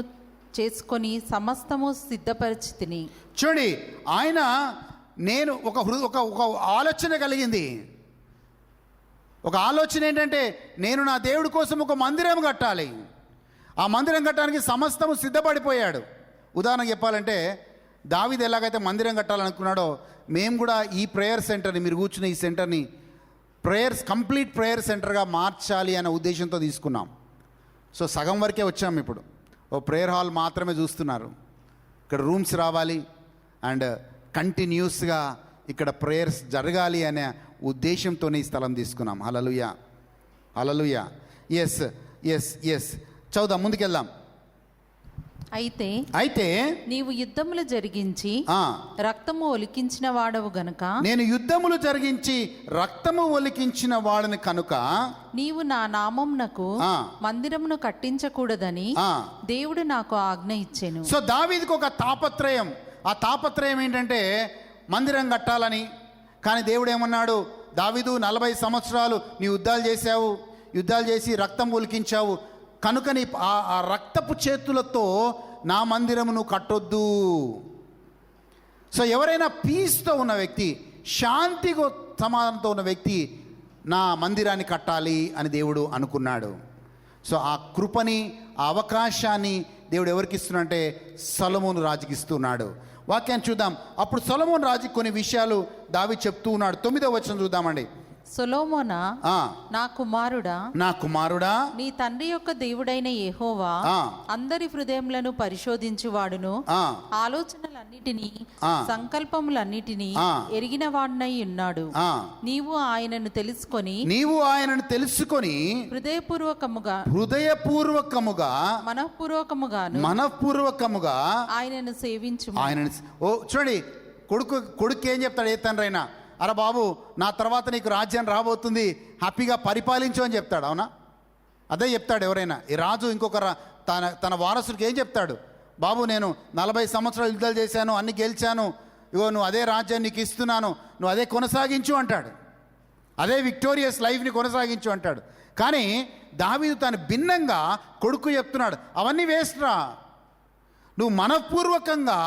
చేసుకొని సమస్తము సిద్ధపరిచితిని. చూడండి, నేను ఒక ఆలోచన కలిగింది. ఒక ఆలోచన ఏంటంటే, నేను నా దేవుడి కోసం ఒక మందిరం కట్టాలి. ఆ మందిరం కట్టడానికి సమస్తము సిద్ధపడిపోయాడు. ఉదాహరణకు చెప్పాలంటే, దావీదు ఎలాగైతే మందిరం కట్టాలనుకున్నాడో, మేము కూడా ఈ ప్రేయర్ సెంటర్ని, మీరు కూర్చున్న ఈ సెంటర్ని కంప్లీట్ ప్రేయర్ సెంటర్గా మార్చాలి అనే ఉద్దేశంతో తీసుకున్నాం. సో సగం వరకే వచ్చాము. ఇప్పుడు ఓ ప్రేయర్ హాల్ మాత్రమే చూస్తున్నారు. ఇక్కడ రూమ్స్ రావాలి అండ్ కంటిన్యూస్గా ఇక్కడ ప్రేయర్స్ జరగాలి అనే ఉద్దేశంతోనే ఈ స్థలం తీసుకున్నాం. హల్లెలూయా, హల్లెలూయా. ఎస్ చదువుదాం, ముందుకెళ్దాం. అయితే నీవు యుద్ధములు జరిగించి రక్తము ఒలికించిన వాడవు గనుక, నేను యుద్ధములు జరిగించి రక్తము ఒలికించిన వాడని కనుక నీవు నా నామమునకు మందిరమును కట్టించకూడదని దేవుడు నాకు ఆజ్ఞ ఇచ్చెను. సో దావీదుకు ఒక తాపత్రయం. ఆ తాపత్రయం ఏంటంటే మందిరం కట్టాలని. కానీ దేవుడు ఏమన్నాడు, దావీదు 40 సంవత్సరాలు నీ యుద్ధాలు చేసి రక్తం ఒలికించావు కనుక నీ ఆ రక్తపు చేతులతో నా మందిరమును కట్టొద్దు. సో ఎవరైనా పీస్తో ఉన్న వ్యక్తి, శాంతిగా సమాధానంతో ఉన్న వ్యక్తి నా మందిరాన్ని కట్టాలి అని దేవుడు అనుకున్నాడు. సో ఆ కృపని, ఆ అవకాశాన్ని దేవుడు ఎవరికి ఇస్తున్నాడంటే సొలొమోను రాజుకి ఇస్తున్నాడు. వాక్యాన్ని చూద్దాం. అప్పుడు సొలొమోను రాజుకి కొన్ని విషయాలు దావీదు చెప్తూ ఉన్నాడు. 9వ వచనం చూద్దామండి. సొలొమోనా, నా కుమారుడా, నీ తండ్రి యొక్క దేవుడైన యెహోవా అందరి హృదయములను పరిశోధించువాడును, ఆలోచనలన్నిటినీ సంకల్పములన్నిటినీ ఎరిగిన వాడునై ఉన్నాడు. నీవు ఆయనను తెలుసుకొని హృదయపూర్వకముగా మనఃపూర్వకముగా ఆయనను సేవించు. చూడండి, కొడుకు ఏం చెప్తాడు ఏ తండ్రి అయినా, అరే బాబు, నా తర్వాత నీకు రాజ్యం రాబోతుంది, హ్యాపీగా పరిపాలించు అని చెప్తాడు. అవునా? అదే చెప్తాడు ఎవరైనా. ఈ రాజు ఇంకొక తన వారసుడికి ఏం చెప్తాడు, బాబు నేను 40 సంవత్సరాలు యుద్ధాలు చేశాను, అన్ని గెలిచాను, ఇగో నువ్వు అదే రాజ్యాన్ని నీకు ఇస్తున్నాను, నువ్వు అదే కొనసాగించు అంటాడు. అదే విక్టోరియస్ లైఫ్ని కొనసాగించు అంటాడు. కానీ దావీదు తాను భిన్నంగా కొడుకు చెప్తున్నాడు, అవన్నీ వేస్ట్ రా, నువ్వు మనఃపూర్వకంగా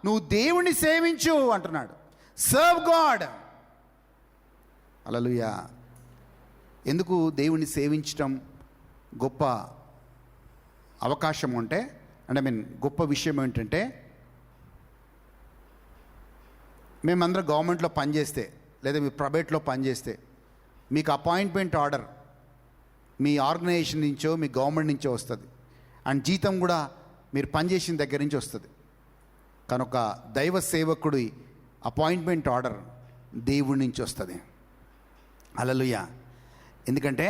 నువ్వు దేవుణ్ణి సేవించు అంటున్నాడు. Serve God. హల్లెలూయా. ఎందుకు దేవుణ్ణి సేవించటం గొప్ప అవకాశం అంటే గొప్ప విషయం ఏంటంటే, మేమందరం గవర్నమెంట్లో పనిచేస్తే లేదా మీ ప్రైవేట్లో పనిచేస్తే మీకు అపాయింట్మెంట్ ఆర్డర్ మీ ఆర్గనైజేషన్ నుంచో మీ గవర్నమెంట్ నుంచో వస్తుంది. అండ్ జీతం కూడా మీరు పనిచేసిన దగ్గర నుంచి వస్తుంది. కనుక దైవ సేవకుడి అపాయింట్మెంట్ ఆర్డర్ దేవుడి నుంచి వస్తుంది. హల్లెలూయా. ఎందుకంటే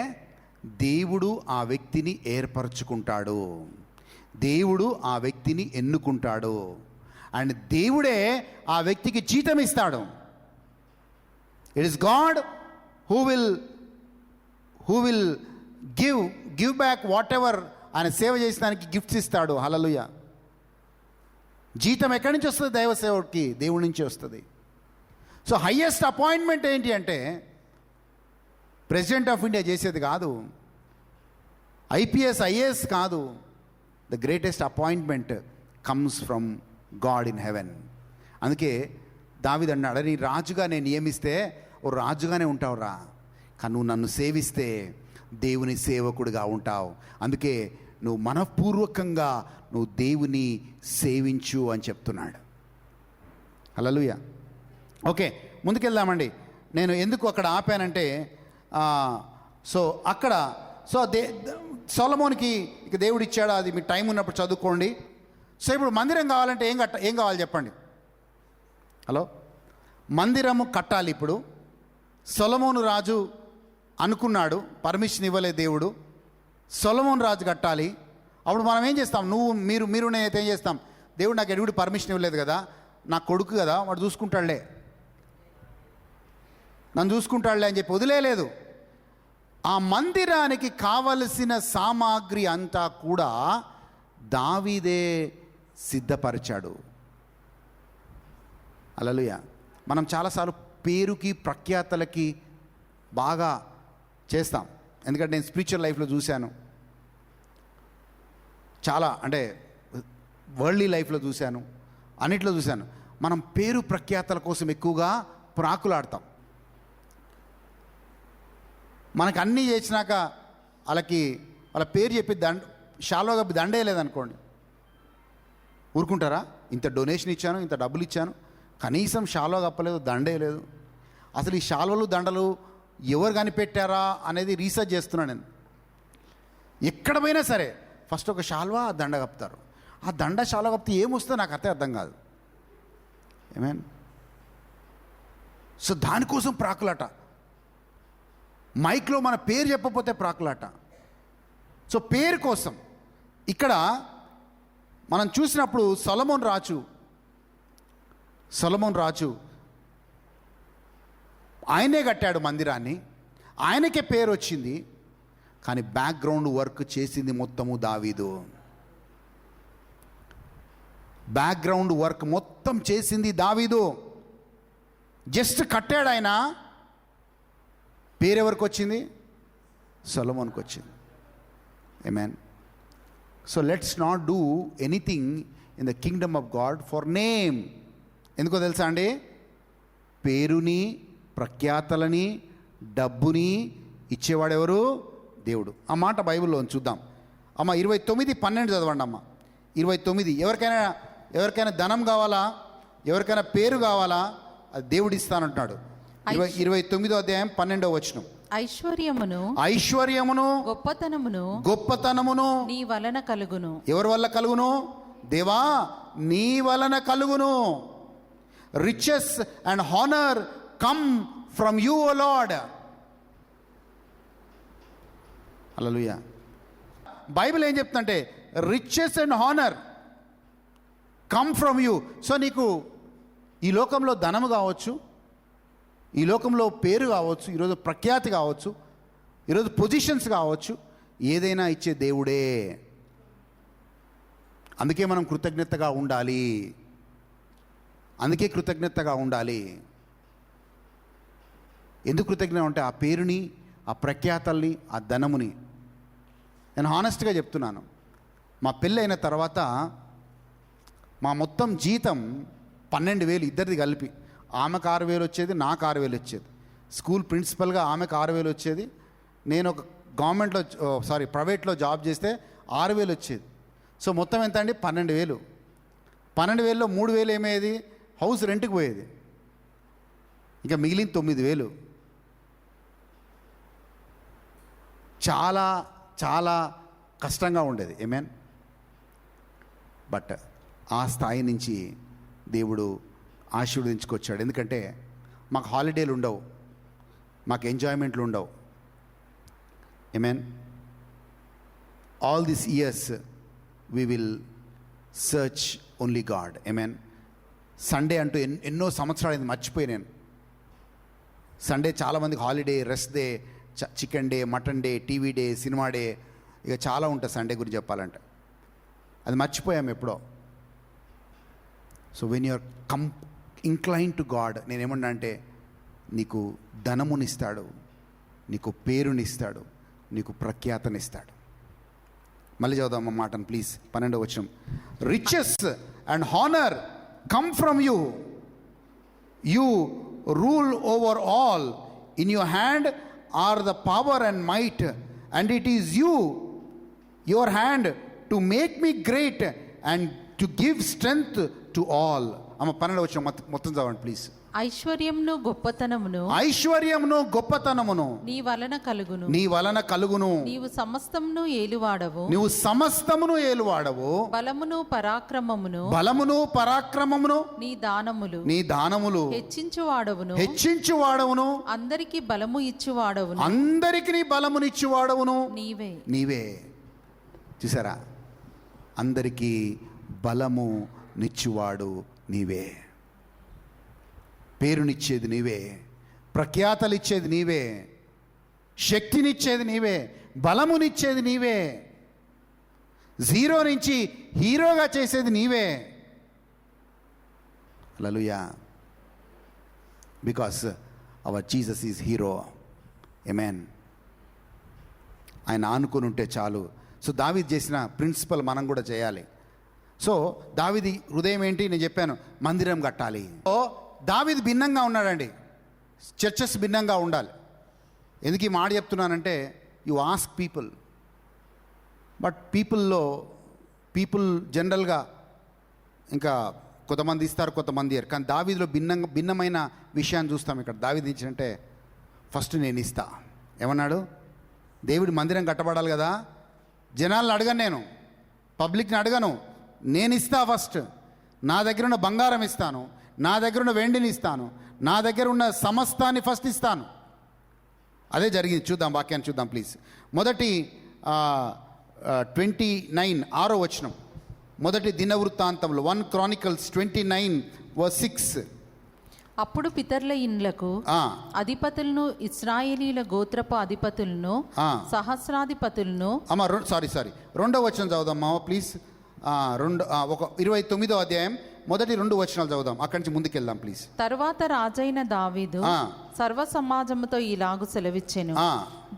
దేవుడు ఆ వ్యక్తిని ఏర్పరచుకుంటాడు, దేవుడు ఆ వ్యక్తిని ఎన్నుకుంటాడు, అండ్ దేవుడే ఆ వ్యక్తికి జీతం ఇస్తాడు. It is God who will give back what ever ఆయన సేవ చేసిన గిఫ్ట్స్ ఇస్తాడు. హల్లెలూయా. జీతం ఎక్కడి నుంచి వస్తుంది? దైవ సేవకుడికి దేవుడి నుంచి వస్తుంది. సో హయ్యెస్ట్ అపాయింట్మెంట్ ఏంటి అంటే ప్రెసిడెంట్ ఆఫ్ ఇండియా చేసేది కాదు, ఐపీఎస్ ఐఏఎస్ కాదు. The greatest appointment comes from God in heaven. అందుకే దావీదు అన్నాడు, నీ రాజుగా నేను నియమిస్తే ఓ రాజుగానే ఉంటావురా, కానీ నువ్వు నన్ను సేవిస్తే దేవుని సేవకుడిగా ఉంటావు. అందుకే నువ్వు మనఃపూర్వకంగా నువ్వు దేవుని సేవించు అని చెప్తున్నాడు. హల్లెలూయా. ఓకే, ముందుకెళ్దామండి. నేను ఎందుకు అక్కడ ఆపానంటే సొలొమోనుకి ఇక దేవుడు ఇచ్చాడు, అది మీ టైం ఉన్నప్పుడు చదువుకోండి. సో ఇప్పుడు మందిరం కావాలంటే ఏం కావాలి చెప్పండి? హలో, మందిరము కట్టాలి. ఇప్పుడు సొలొమోను రాజు అనుకున్నాడు, పర్మిషన్ ఇవ్వలేదు దేవుడు. సొలొమోను రాజు కట్టాలి. అప్పుడు మనం ఏం చేస్తాం? మీరు నేనైతే ఏం చేస్తాం? దేవుడు నాకు ఎడుగుడు పర్మిషన్ ఇవ్వలేదు కదా, నా కొడుకు కదా, వాడు చూసుకుంటాడులే, నన్ను చూసుకుంటాడులే అని చెప్పి వదిలేయలేదు. ఆ మందిరానికి కావలసిన సామాగ్రి అంతా కూడా దావీదే సిద్ధపరిచాడు. హల్లెలూయా. మనం చాలాసార్లు పేరుకి ప్రఖ్యాతలకి బాగా చేస్తాం. ఎందుకంటే నేను స్పిరిచువల్ లైఫ్లో చూశాను, చాలా అంటే వరల్డ్లీ లైఫ్లో చూశాను, అన్నిట్లో చూశాను. మనం పేరు ప్రఖ్యాతల కోసం ఎక్కువగా ప్రాకులాడతాం. మనకు అన్నీ చేసినాక వాళ్ళ పేరు చెప్పి షాలో కప్పి దండేయలేదనుకోండి, ఊరుకుంటారా? ఇంత డొనేషన్ ఇచ్చాను, ఇంత డబ్బులు ఇచ్చాను, కనీసం షాలో కప్పలేదు, దండేయలేదు. అసలు ఈ షాల్వలు దండలు ఎవరు కనిపెట్టారా అనేది రీసెర్చ్ చేస్తున్నాను నేను. ఎక్కడ పోయినా సరే ఫస్ట్ ఒక షాల్వా దండ కప్పుతారు. ఆ దండ షాల్వా కప్పితే ఏమొస్తుందో నాకు అర్థం కాదు. ఏమేన్? సో దానికోసం ప్రాకులాట, మైక్లో మన పేరు చెప్పకపోతే ప్రాకులాట. సో పేరు కోసం ఇక్కడ మనం చూసినప్పుడు సొలొమోను రాజు ఆయనే కట్టాడు మందిరాన్ని, ఆయనకే పేరు వచ్చింది. కానీ బ్యాక్గ్రౌండ్ వర్క్ చేసింది మొత్తము దావీదు. బ్యాక్గ్రౌండ్ వర్క్ మొత్తం చేసింది దావీదు. జస్ట్ కట్టాడు ఆయన, పేరెవరికి వచ్చింది? సొలొమోనుకి వచ్చింది. ఆమేన్. So let's not do anything in the kingdom of God for name. ఎందుకో తెలుసా అండి? పేరుని, ప్రఖ్యాతలని, డబ్బుని ఇచ్చేవాడెవరు? దేవుడు. ఆ మాట బైబిల్లో చూద్దాం. అమ్మ 29:12 చదవండి అమ్మ. 29. ఎవరికైనా ధనం కావాలా, ఎవరికైనా పేరు కావాలా, అది దేవుడు ఇస్తానంటున్నాడు. 29వ అధ్యాయం 12వ వచనం. ఐశ్వర్యమును గొప్పతనమును నీ వలన కలుగును. ఎవరి వల్ల కలుగును? దేవా, నీ వలన కలుగును. Riches and honour come from you O Lord. Hallelujah. Bible ఏం చెప్తుందంటే riches and honour come from you. So నీకు ఈ లోకంలో ధనము కావచ్చు, ఈ లోకంలో పేరు కావచ్చు, ఈరోజు ప్రఖ్యాతి కావచ్చు, ఈరోజు పొజిషన్స్ కావచ్చు, ఏదైనా ఇచ్చే దేవుడే. అందుకే మనం కృతజ్ఞతగా ఉండాలి. ఎందుకు కృతజ్ఞత అంటే ఆ పేరుని, ఆ ప్రఖ్యాతల్ని, ఆ ధనముని. నేను హానెస్ట్గా చెప్తున్నాను, మా పెళ్ళి అయిన తర్వాత మా మొత్తం జీతం 12,000 ఇద్దరిది కలిపి. ఆమెకు 6,000 వచ్చేది, నాకు 6,000 వచ్చేది. స్కూల్ ప్రిన్సిపల్గా ఆమెకు 6,000 వచ్చేది, నేను ఒక గవర్నమెంట్లో ప్రైవేట్లో జాబ్ చేస్తే 6,000 వచ్చేది. సో మొత్తం ఎంత అండి? 12,000. 12,000లో 3,000 ఏమయ్యేది? హౌస్ రెంట్కి పోయేది. ఇంకా మిగిలిన 9,000. చాలా చాలా కష్టంగా ఉండేది. ఏమేన్. బట్ ఆ స్థాయి నుంచి దేవుడు ఆశీర్వదించుకొచ్చాడు. ఎందుకంటే మాకు హాలిడేలు ఉండవు, మాకు ఎంజాయ్మెంట్లు ఉండవు. Amen. All these years we will search only God. Amen. Sunday అంటూ ఎన్నో సంవత్సరాలు మర్చిపోయి నేను. సండే చాలామందికి holiday, rest day, chicken day, mutton day, TV day, cinema day, ఇక చాలా ఉంటుంది సండే గురించి చెప్పాలంటే. అది మర్చిపోయాము ఎప్పుడో. So when you're incline to God, నేనేమన్నా అంటే నీకు ధనమునిస్తాడు, నీకు పేరునిస్తాడు, నీకు ప్రఖ్యాతనిస్తాడు. మళ్ళీ చదువుదాం ఆ మాటను ప్లీజ్. 12వ వచనం. Riches and honour come from you, you rule over all, in your hand are the power and might, and it is you, your hand to make me great and to give strength to all. అమ్మ 12వ వచనం మొత్తం చదవండి please. ఐశ్వర్యమును గొప్పతనమును, ఐశ్వర్యమును గొప్పతనమును నీ వలన కలుగును, నీ వలన కలుగును. నీవు సమస్తమును ఏలువాడవు, నువ్వు సమస్తమును ఏలువాడవు. బలమును పరాక్రమమును, బలమును పరాక్రమమును నీ దానములు, నీ దానములు హెచ్చించువాడవును, హెచ్చించువాడవును. అందరికి బలము ఇచ్చువాడవును, అందరికి నీ బలమునిచ్చువాడవును నీవే. నీవే. చూసారా, అందరికీ బలము నిచ్చువాడు నీవే, పేరునిచ్చేది నీవే, ప్రఖ్యాతలిచ్చేది నీవే, శక్తినిచ్చేది నీవే, బలమునిచ్చేది నీవే, జీరో నుంచి హీరోగా చేసేది నీవే. హల్లెలూయా. Because our Jesus is hero. ఆమేన్. ఆయన ఆనుకొని ఉంటే చాలు. సో దావీదు చేసిన ప్రిన్సిపల్ మనం కూడా చేయాలి. సో దావీదు హృదయం ఏంటి? నేను చెప్పాను, మందిరం కట్టాలి. ఓ దావీదు భిన్నంగా ఉన్నాడండి. చర్చెస్ భిన్నంగా ఉండాలి. ఎందుకు ఈ మాట చెప్తున్నానంటే, you ask people, but people జనరల్గా ఇంకా కొంతమంది ఇస్తారు, కొంతమంది ఇయ్యరు. కానీ దావీదులో భిన్నమైన విషయాన్ని చూస్తాం ఇక్కడ. దావీదు ఇచ్చినంటే ఫస్ట్ నేను ఇస్తా. ఏమన్నాడు? దేవుడి మందిరం కట్టబడాలి కదా, జనాలను అడగను, నేను పబ్లిక్ని అడగను, నేను ఇస్తా. ఫస్ట్ నా దగ్గర ఉన్న బంగారం ఇస్తాను, నా దగ్గర ఉన్న వెండిని ఇస్తాను, నా దగ్గర ఉన్న సమస్తాన్ని ఫస్ట్ ఇస్తాను. అదే జరిగింది. చూద్దాం, వాక్యాన్ని చూద్దాం ప్లీజ్. మొదటి 29 6వ వచనం. మొదటి దినవృత్తాంతంలో 1 Chronicles 29:6. అప్పుడు పితరుల ఇండ్లకు అధిపతులను, ఇశ్రాయేలీల గోత్రపు అధిపతులను, సహస్రాధిపతులను. అమ్మ సారీ 2వ వచనం చదువుదాం ప్లీజ్. 29వ అధ్యాయం మొదటి 2 వచనాలు చదువుదాం, అక్కడి నుంచి ముందుకెళ్దాం ప్లీజ్. తరువాత రాజైన దావీదు సర్వ సమాజముతో ఇలాగు సెలవిచ్చెను,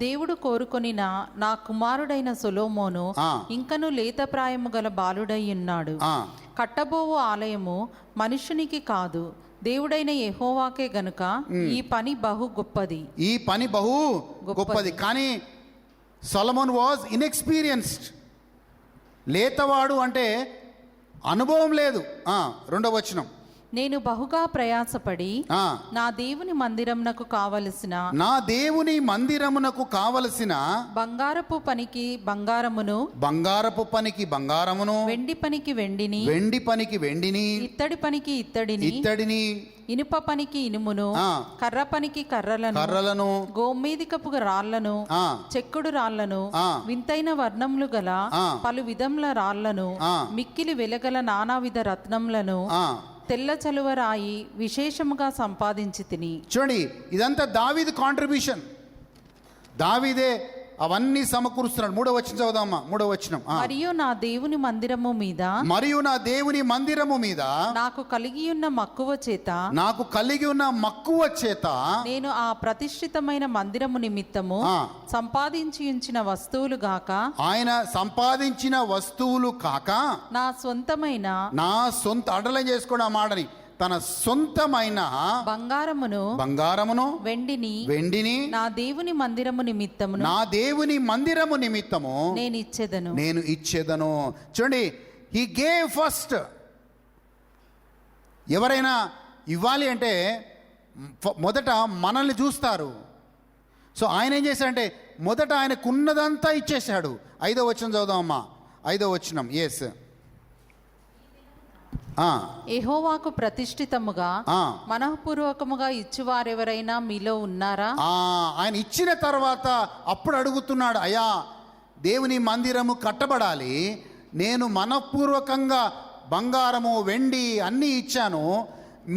దేవుడు కోరుకొనిన నా కుమారుడైన సొలొమోను ఇంకను లేతప్రాయము గల బాలుడై ఉన్నాడు. కట్టబోవు ఆలయము మనుషునికి కాదు, దేవుడైన యెహోవాకే గనుక ఈ పని బహు గొప్పది. ఈ పని బహు గొప్పది. కానీ సొలొమోన్ వాజ్ ఇన్ఎక్స్పీరియన్స్డ్. లేతవాడు అంటే అనుభవం లేదు. 2వ వచనం. నేను బహుగా ప్రయాసపడి నా దేవుని మందిరమునకు కావలసిన బంగారపు పనికి బంగారమును, వెండి పనికి వెండిని, ఇత్తడి పనికి ఇత్తడిని, ఇనుప పనికి ఇనుమును, కర్ర పనికి కర్రలను, గోమేధికపు రాళ్లను, చెక్కుడు రాళ్లను, వింతైన వర్ణములు గల పలు విధముల రాళ్లను, మిక్కిలి వెలగల నానావిధ రత్నములను, తెల్ల చలువరాయి విశేషముగా సంపాదించి తిని. చూడండి, ఇదంతా దావీదు కాంట్రిబ్యూషన్. దావీదే అవన్నీ సమకూరుస్తున్నాడు. 3వ వచనం చదువుదామా. 3వ వచనం. మరియు నా దేవుని మందిరము మీద, మరియు నా దేవుని మందిరము మీద నాకు కలిగి ఉన్న మక్కువ చేత, నాకు కలిగి ఉన్న మక్కువ చేత నేను ఆ ప్రతిష్ఠితమైన మందిరము నిమిత్తము సంపాదించి ఉంచిన వస్తువులు గాక, ఆయన సంపాదించిన వస్తువులు కాక నా సొంతమైన, నా సొంత అండర్లైన్ చేసుకోండి ఆ మాటని, తన సొంతమైన బంగారమును వెండిని నా దేవుని మందిరము నిమిత్తము, నా దేవుని మందిరము నిమిత్తము నేను ఇచ్చేదను. చూడండి, హీ గేవ్ ఫస్ట్. ఎవరైనా ఇవ్వాలి అంటే మొదట మనల్ని చూస్తారు. సో ఆయన ఏం చేశాడంటే మొదట ఆయనకున్నదంతా ఇచ్చేశాడు. 5వ వచనం చదువుదామమ్మా. 5వ వచనం. ఎస్. యెహోవాకు ప్రతిష్ఠితముగా మనఃపూర్వకముగా ఇచ్చువారెవరైనా మీలో ఉన్నారా? ఆయన ఇచ్చిన తర్వాత అప్పుడు అడుగుతున్నాడు, అయ్యా దేవుని మందిరము కట్టబడాలి, నేను మనఃపూర్వకంగా బంగారము వెండి అన్నీ ఇచ్చాను,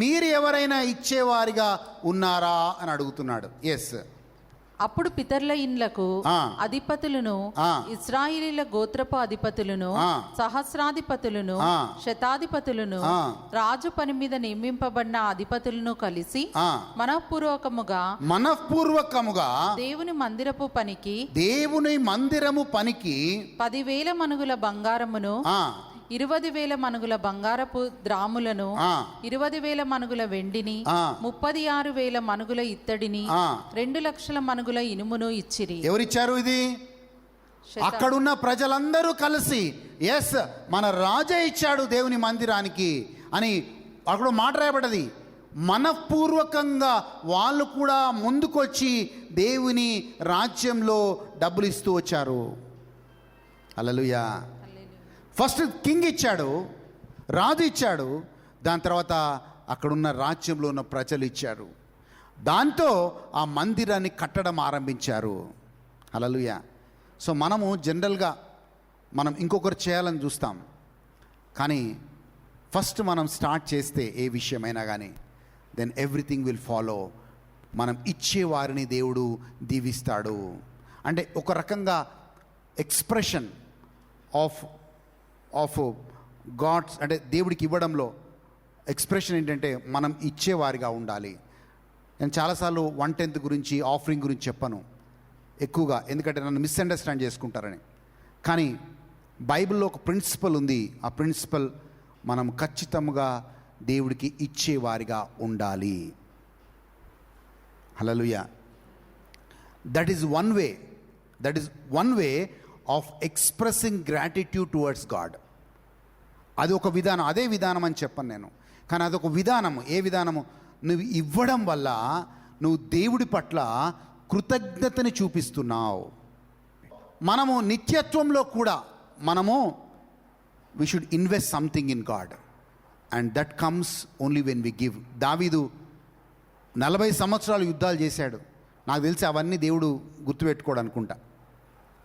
మీరు ఎవరైనా ఇచ్చేవారిగా ఉన్నారా అని అడుగుతున్నాడు. ఎస్. అప్పుడు పితరుల ఇండ్లకు అధిపతులను, ఇశ్రాయేలీల గోత్రపు అధిపతులను, సహస్రాధిపతులను, శతాధిపతులను, రాజు పని మీద నియమింపబడిన అధిపతులను కలిసి మనఃపూర్వకముగా దేవుని మందిరము పనికి 10,000 మనుగుల బంగారమును, 20,000 మనుగుల బంగారపు ద్రాములను, 20,000 మనుగుల వెండిని, 36,000 మనుగుల ఇత్తడిని, 2 లక్షల మనుగుల ఇనుమును ఇచ్చిరి. ఎవరిచ్చారు ఇది? అక్కడున్న ప్రజలందరూ కలిసి, ఎస్ మన రాజే ఇచ్చాడు దేవుని మందిరానికి అని అక్కడ మాట రాయబడ్డది. మనఃపూర్వకంగా వాళ్ళు కూడా ముందుకొచ్చి దేవుని రాజ్యంలో డబ్బులు ఇస్తూ వచ్చారు. హల్లెలూయా. ఫస్ట్ కింగ్ ఇచ్చాడు, రాజు ఇచ్చాడు, దాని తర్వాత అక్కడున్న రాజ్యంలో ఉన్న ప్రజలు ఇచ్చారు. దాంతో ఆ మందిరాన్ని కట్టడం ఆరంభించారు. హల్లెలూయా. సో మనము జనరల్గా మనం ఇంకొకరు చేయాలని చూస్తాం, కానీ ఫస్ట్ మనం స్టార్ట్ చేస్తే ఏ విషయమైనా కానీ దెన్ ఎవ్రీథింగ్ విల్ ఫాలో. మనం ఇచ్చే వారిని దేవుడు దీవిస్తాడు. అంటే ఒక రకంగా ఎక్స్ప్రెషన్ ఆఫ్ గాడ్స్, అంటే దేవుడికి ఇవ్వడంలో ఎక్స్ప్రెషన్ ఏంటంటే మనం ఇచ్చేవారిగా ఉండాలి. నేను చాలాసార్లు 1/10 గురించి, ఆఫరింగ్ గురించి చెప్పను ఎక్కువగా, ఎందుకంటే నన్ను మిస్అండర్స్టాండ్ చేసుకుంటారని. కానీ బైబిల్లో ఒక ప్రిన్సిపల్ ఉంది. ఆ ప్రిన్సిపల్ మనం ఖచ్చితంగా దేవుడికి ఇచ్చేవారిగా ఉండాలి. హల్లెలూయా. That is one way of expressing gratitude towards God. అది ఒక విధానం. అదే విధానం అని చెప్పను నేను, కానీ అదొక విధానము. ఏ విధానము? నువ్వు ఇవ్వడం వల్ల నువ్వు దేవుడి పట్ల కృతజ్ఞతని చూపిస్తున్నావు. మనము నిత్యత్వంలో కూడా we should invest something in God, and that comes only when we give. దావీదు 40 సంవత్సరాలు యుద్ధాలు చేశాడు. నాకు తెలిసి అవన్నీ దేవుడు గుర్తుపెట్టుకోడు అనుకుంటా.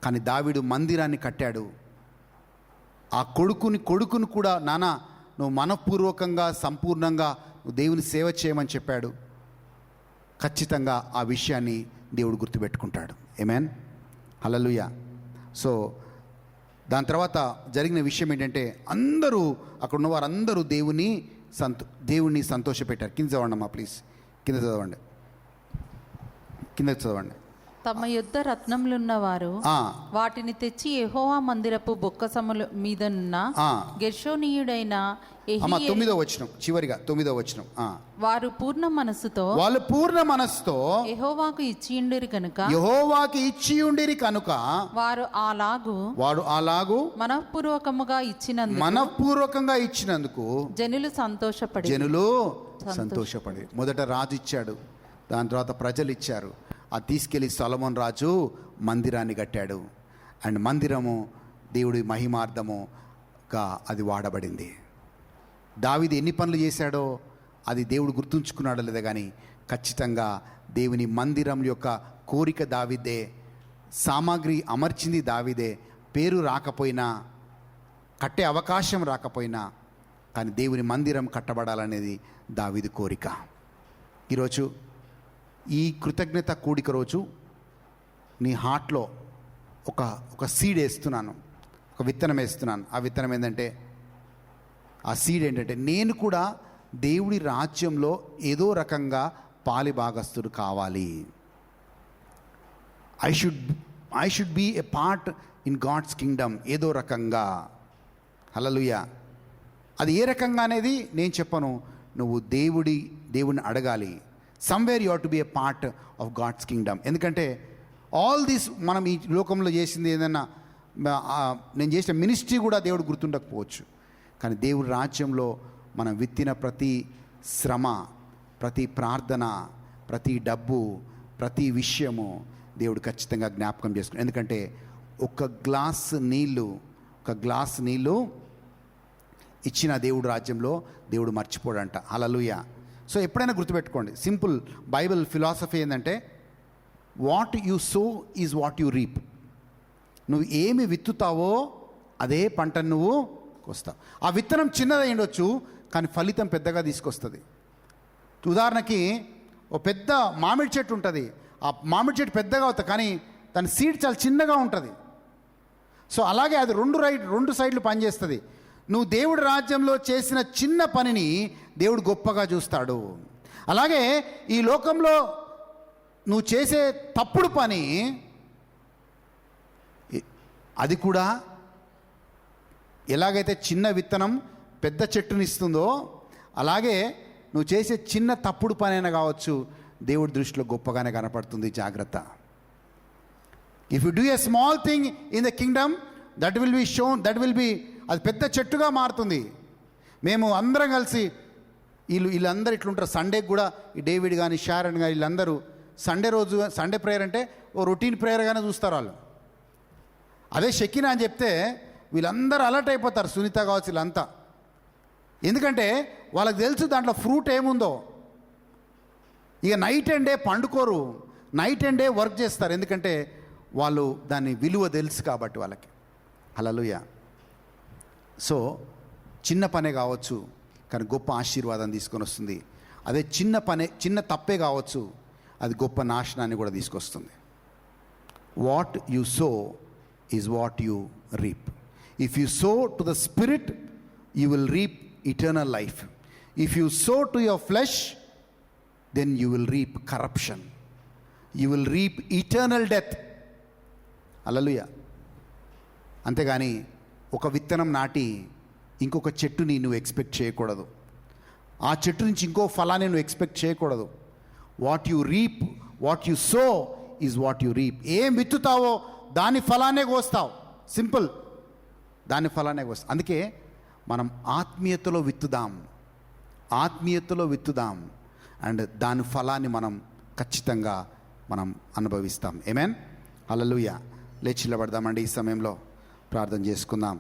కానీ దావీదు మందిరాన్ని కట్టాడు. ఆ కొడుకుని కూడా, నాన్న నువ్వు మనఃపూర్వకంగా సంపూర్ణంగా నువ్వు దేవుని సేవ చేయమని చెప్పాడు. ఖచ్చితంగా ఆ విషయాన్ని దేవుడు గుర్తుపెట్టుకుంటాడు. ఆమేన్. హల్లెలూయా. సో దాని తర్వాత జరిగిన విషయం ఏంటంటే అందరూ అక్కడ ఉన్న వారందరూ దేవుణ్ణి సంతోషపెట్టారు. కింద చదవండి ప్లీజ్. కింద చదవండి. తమ యుద్ధ రత్నములున్నవారు వాటిని తెచ్చి యెహోవా మందిరపు బొక్కసముల మీదనున్న గెర్షోనీయుడైన 9వ వచనం చివరిగా 9వ వచనం. వాళ్ళు పూర్ణ మనస్సుతో యెహోవాకు ఇచ్చియుండిరి కనుక వారు అలాగు మనఃపూర్వకముగా ఇచ్చినందుకు జనులు సంతోషపడి. మొదట రాజు ఇచ్చాడు, దాని తర్వాత ప్రజలు ఇచ్చారు. అది తీసుకెళ్ళి సొలొమోను రాజు మందిరాన్ని కట్టాడు. అండ్ మందిరము దేవుడి మహిమార్థముగా అది వాడబడింది. దావీదు ఎన్ని పనులు చేశాడో అది దేవుడు గుర్తుంచుకున్నాడో లేదా, కానీ ఖచ్చితంగా దేవుని మందిరం యొక్క కోరిక దావీదే, సామాగ్రి అమర్చింది దావీదే. పేరు రాకపోయినా, కట్టే అవకాశం రాకపోయినా, కానీ దేవుని మందిరం కట్టబడాలనేది దావీదు కోరిక. ఈరోజు ఈ కృతజ్ఞత కూడిక రోజు నీ హార్ట్లో ఒక సీడ్ వేస్తున్నాను, ఒక విత్తనం వేస్తున్నాను. ఆ విత్తనం ఏంటంటే, ఆ సీడ్ ఏంటంటే నేను కూడా దేవుడి రాజ్యంలో ఏదో రకంగా పాలిభాగస్తుడు కావాలి. I should be a part in God's kingdom, ఏదో రకంగా. హల్లెలూయా. అది ఏ రకంగా అనేది నేను చెప్పను, నువ్వు దేవుడిని అడగాలి. Somewhere you have to be a part of God's kingdom. ఎందుకంటే ఆల్ దిస్ మనం ఈ లోకంలో చేసింది ఏదన్నా, నేను చేసిన మినిస్ట్రీ కూడా దేవుడు గుర్తుండకపోవచ్చు, కానీ దేవుడి రాజ్యంలో మనం విత్తిన ప్రతి శ్రమ, ప్రతి ప్రార్థన, ప్రతి డబ్బు, ప్రతి విషయము దేవుడు ఖచ్చితంగా జ్ఞాపకం చేసుకుని. ఎందుకంటే ఒక గ్లాస్ నీళ్ళు ఇచ్చిన దేవుడు రాజ్యంలో దేవుడు మర్చిపోడంట. హల్లెలూయా. సో ఎప్పుడైనా గుర్తుపెట్టుకోండి, సింపుల్ బైబిల్ ఫిలాసఫీ ఏంటంటే, what you sow is what you reap. నువ్వు ఏమి విత్తుతావో అదే పంటను నువ్వు కోస్తావు. ఆ విత్తనం చిన్నదై ఉండొచ్చు, కానీ ఫలితం పెద్దగా తీసుకొస్తుంది. ఉదాహరణకి ఓ పెద్ద మామిడి చెట్టు ఉంటుంది, ఆ మామిడి చెట్టు పెద్దగా అవుతుంది, కానీ దాని సీడ్ చాలా చిన్నగా ఉంటుంది. సో అలాగే అది రెండు సైడ్లు పనిచేస్తుంది. నువ్వు దేవుడి రాజ్యంలో చేసిన చిన్న పనిని దేవుడు గొప్పగా చూస్తాడు. అలాగే ఈ లోకంలో నువ్వు చేసే తప్పుడు పని, అది కూడా ఎలాగైతే చిన్న విత్తనం పెద్ద చెట్టునిస్తుందో, అలాగే నువ్వు చేసే చిన్న తప్పుడు పని అయినా కావచ్చు, దేవుడి దృష్టిలో గొప్పగానే కనపడుతుంది. జాగ్రత్త. If you do a small thing in the Kingdom, that will be shown, అది పెద్ద చెట్టుగా మారుతుంది. మేము అందరం కలిసి వీళ్ళందరూ ఇట్లుంటారు. సండేకి కూడా ఈ డేవిడ్ కానీ షారన్ కానీ వీళ్ళందరూ సండే ప్రేయర్ అంటే ఓ రొటీన్ ప్రేయర్గానే చూస్తారు వాళ్ళు. అదే షెకినా అని చెప్తే వీళ్ళందరూ అలర్ట్ అయిపోతారు, సునీత కావచ్చు వీళ్ళంతా. ఎందుకంటే వాళ్ళకి తెలుసు దాంట్లో ఫ్రూట్ ఏముందో. ఇక నైట్ అండ్ డే పండుకోరు, నైట్ అండ్ డే వర్క్ చేస్తారు, ఎందుకంటే వాళ్ళు దాని విలువ తెలుసు కాబట్టి వాళ్ళకి. హల్లెలూయా. సో చిన్న పనే కావచ్చు, కానీ గొప్ప ఆశీర్వాదం తీసుకొని వస్తుంది. అదే చిన్న తప్పే కావచ్చు, అది గొప్ప నాశనాన్ని కూడా తీసుకొస్తుంది. What you sow is what you reap. If you sow to the spirit, you will reap eternal life. If you sow to your flesh, then you will reap corruption. You will reap eternal death. హల్లెలూయా. అంతేగాని ఒక విత్తనం నాటి ఇంకొక చెట్టుని నువ్వు expect చేయకూడదు. ఆ చెట్టు నుంచి ఇంకో ఫలాన్ని నువ్వు ఎక్స్పెక్ట్ చేయకూడదు. What you reap, what you sow is what you reap. ఏం విత్తుతావో దాని ఫలాన్నే కోస్తావు. సింపుల్, దాని ఫలాన్నే కోస్తావు. అందుకే మనం ఆత్మీయతలో విత్తుదాం, అండ్ దాని ఫలాన్ని మనం ఖచ్చితంగా మనం అనుభవిస్తాం. ఆమేన్. హల్లెలూయా. లేచి నిలబడదామండి. ఈ సమయంలో ప్రార్థన చేసుకుందాం.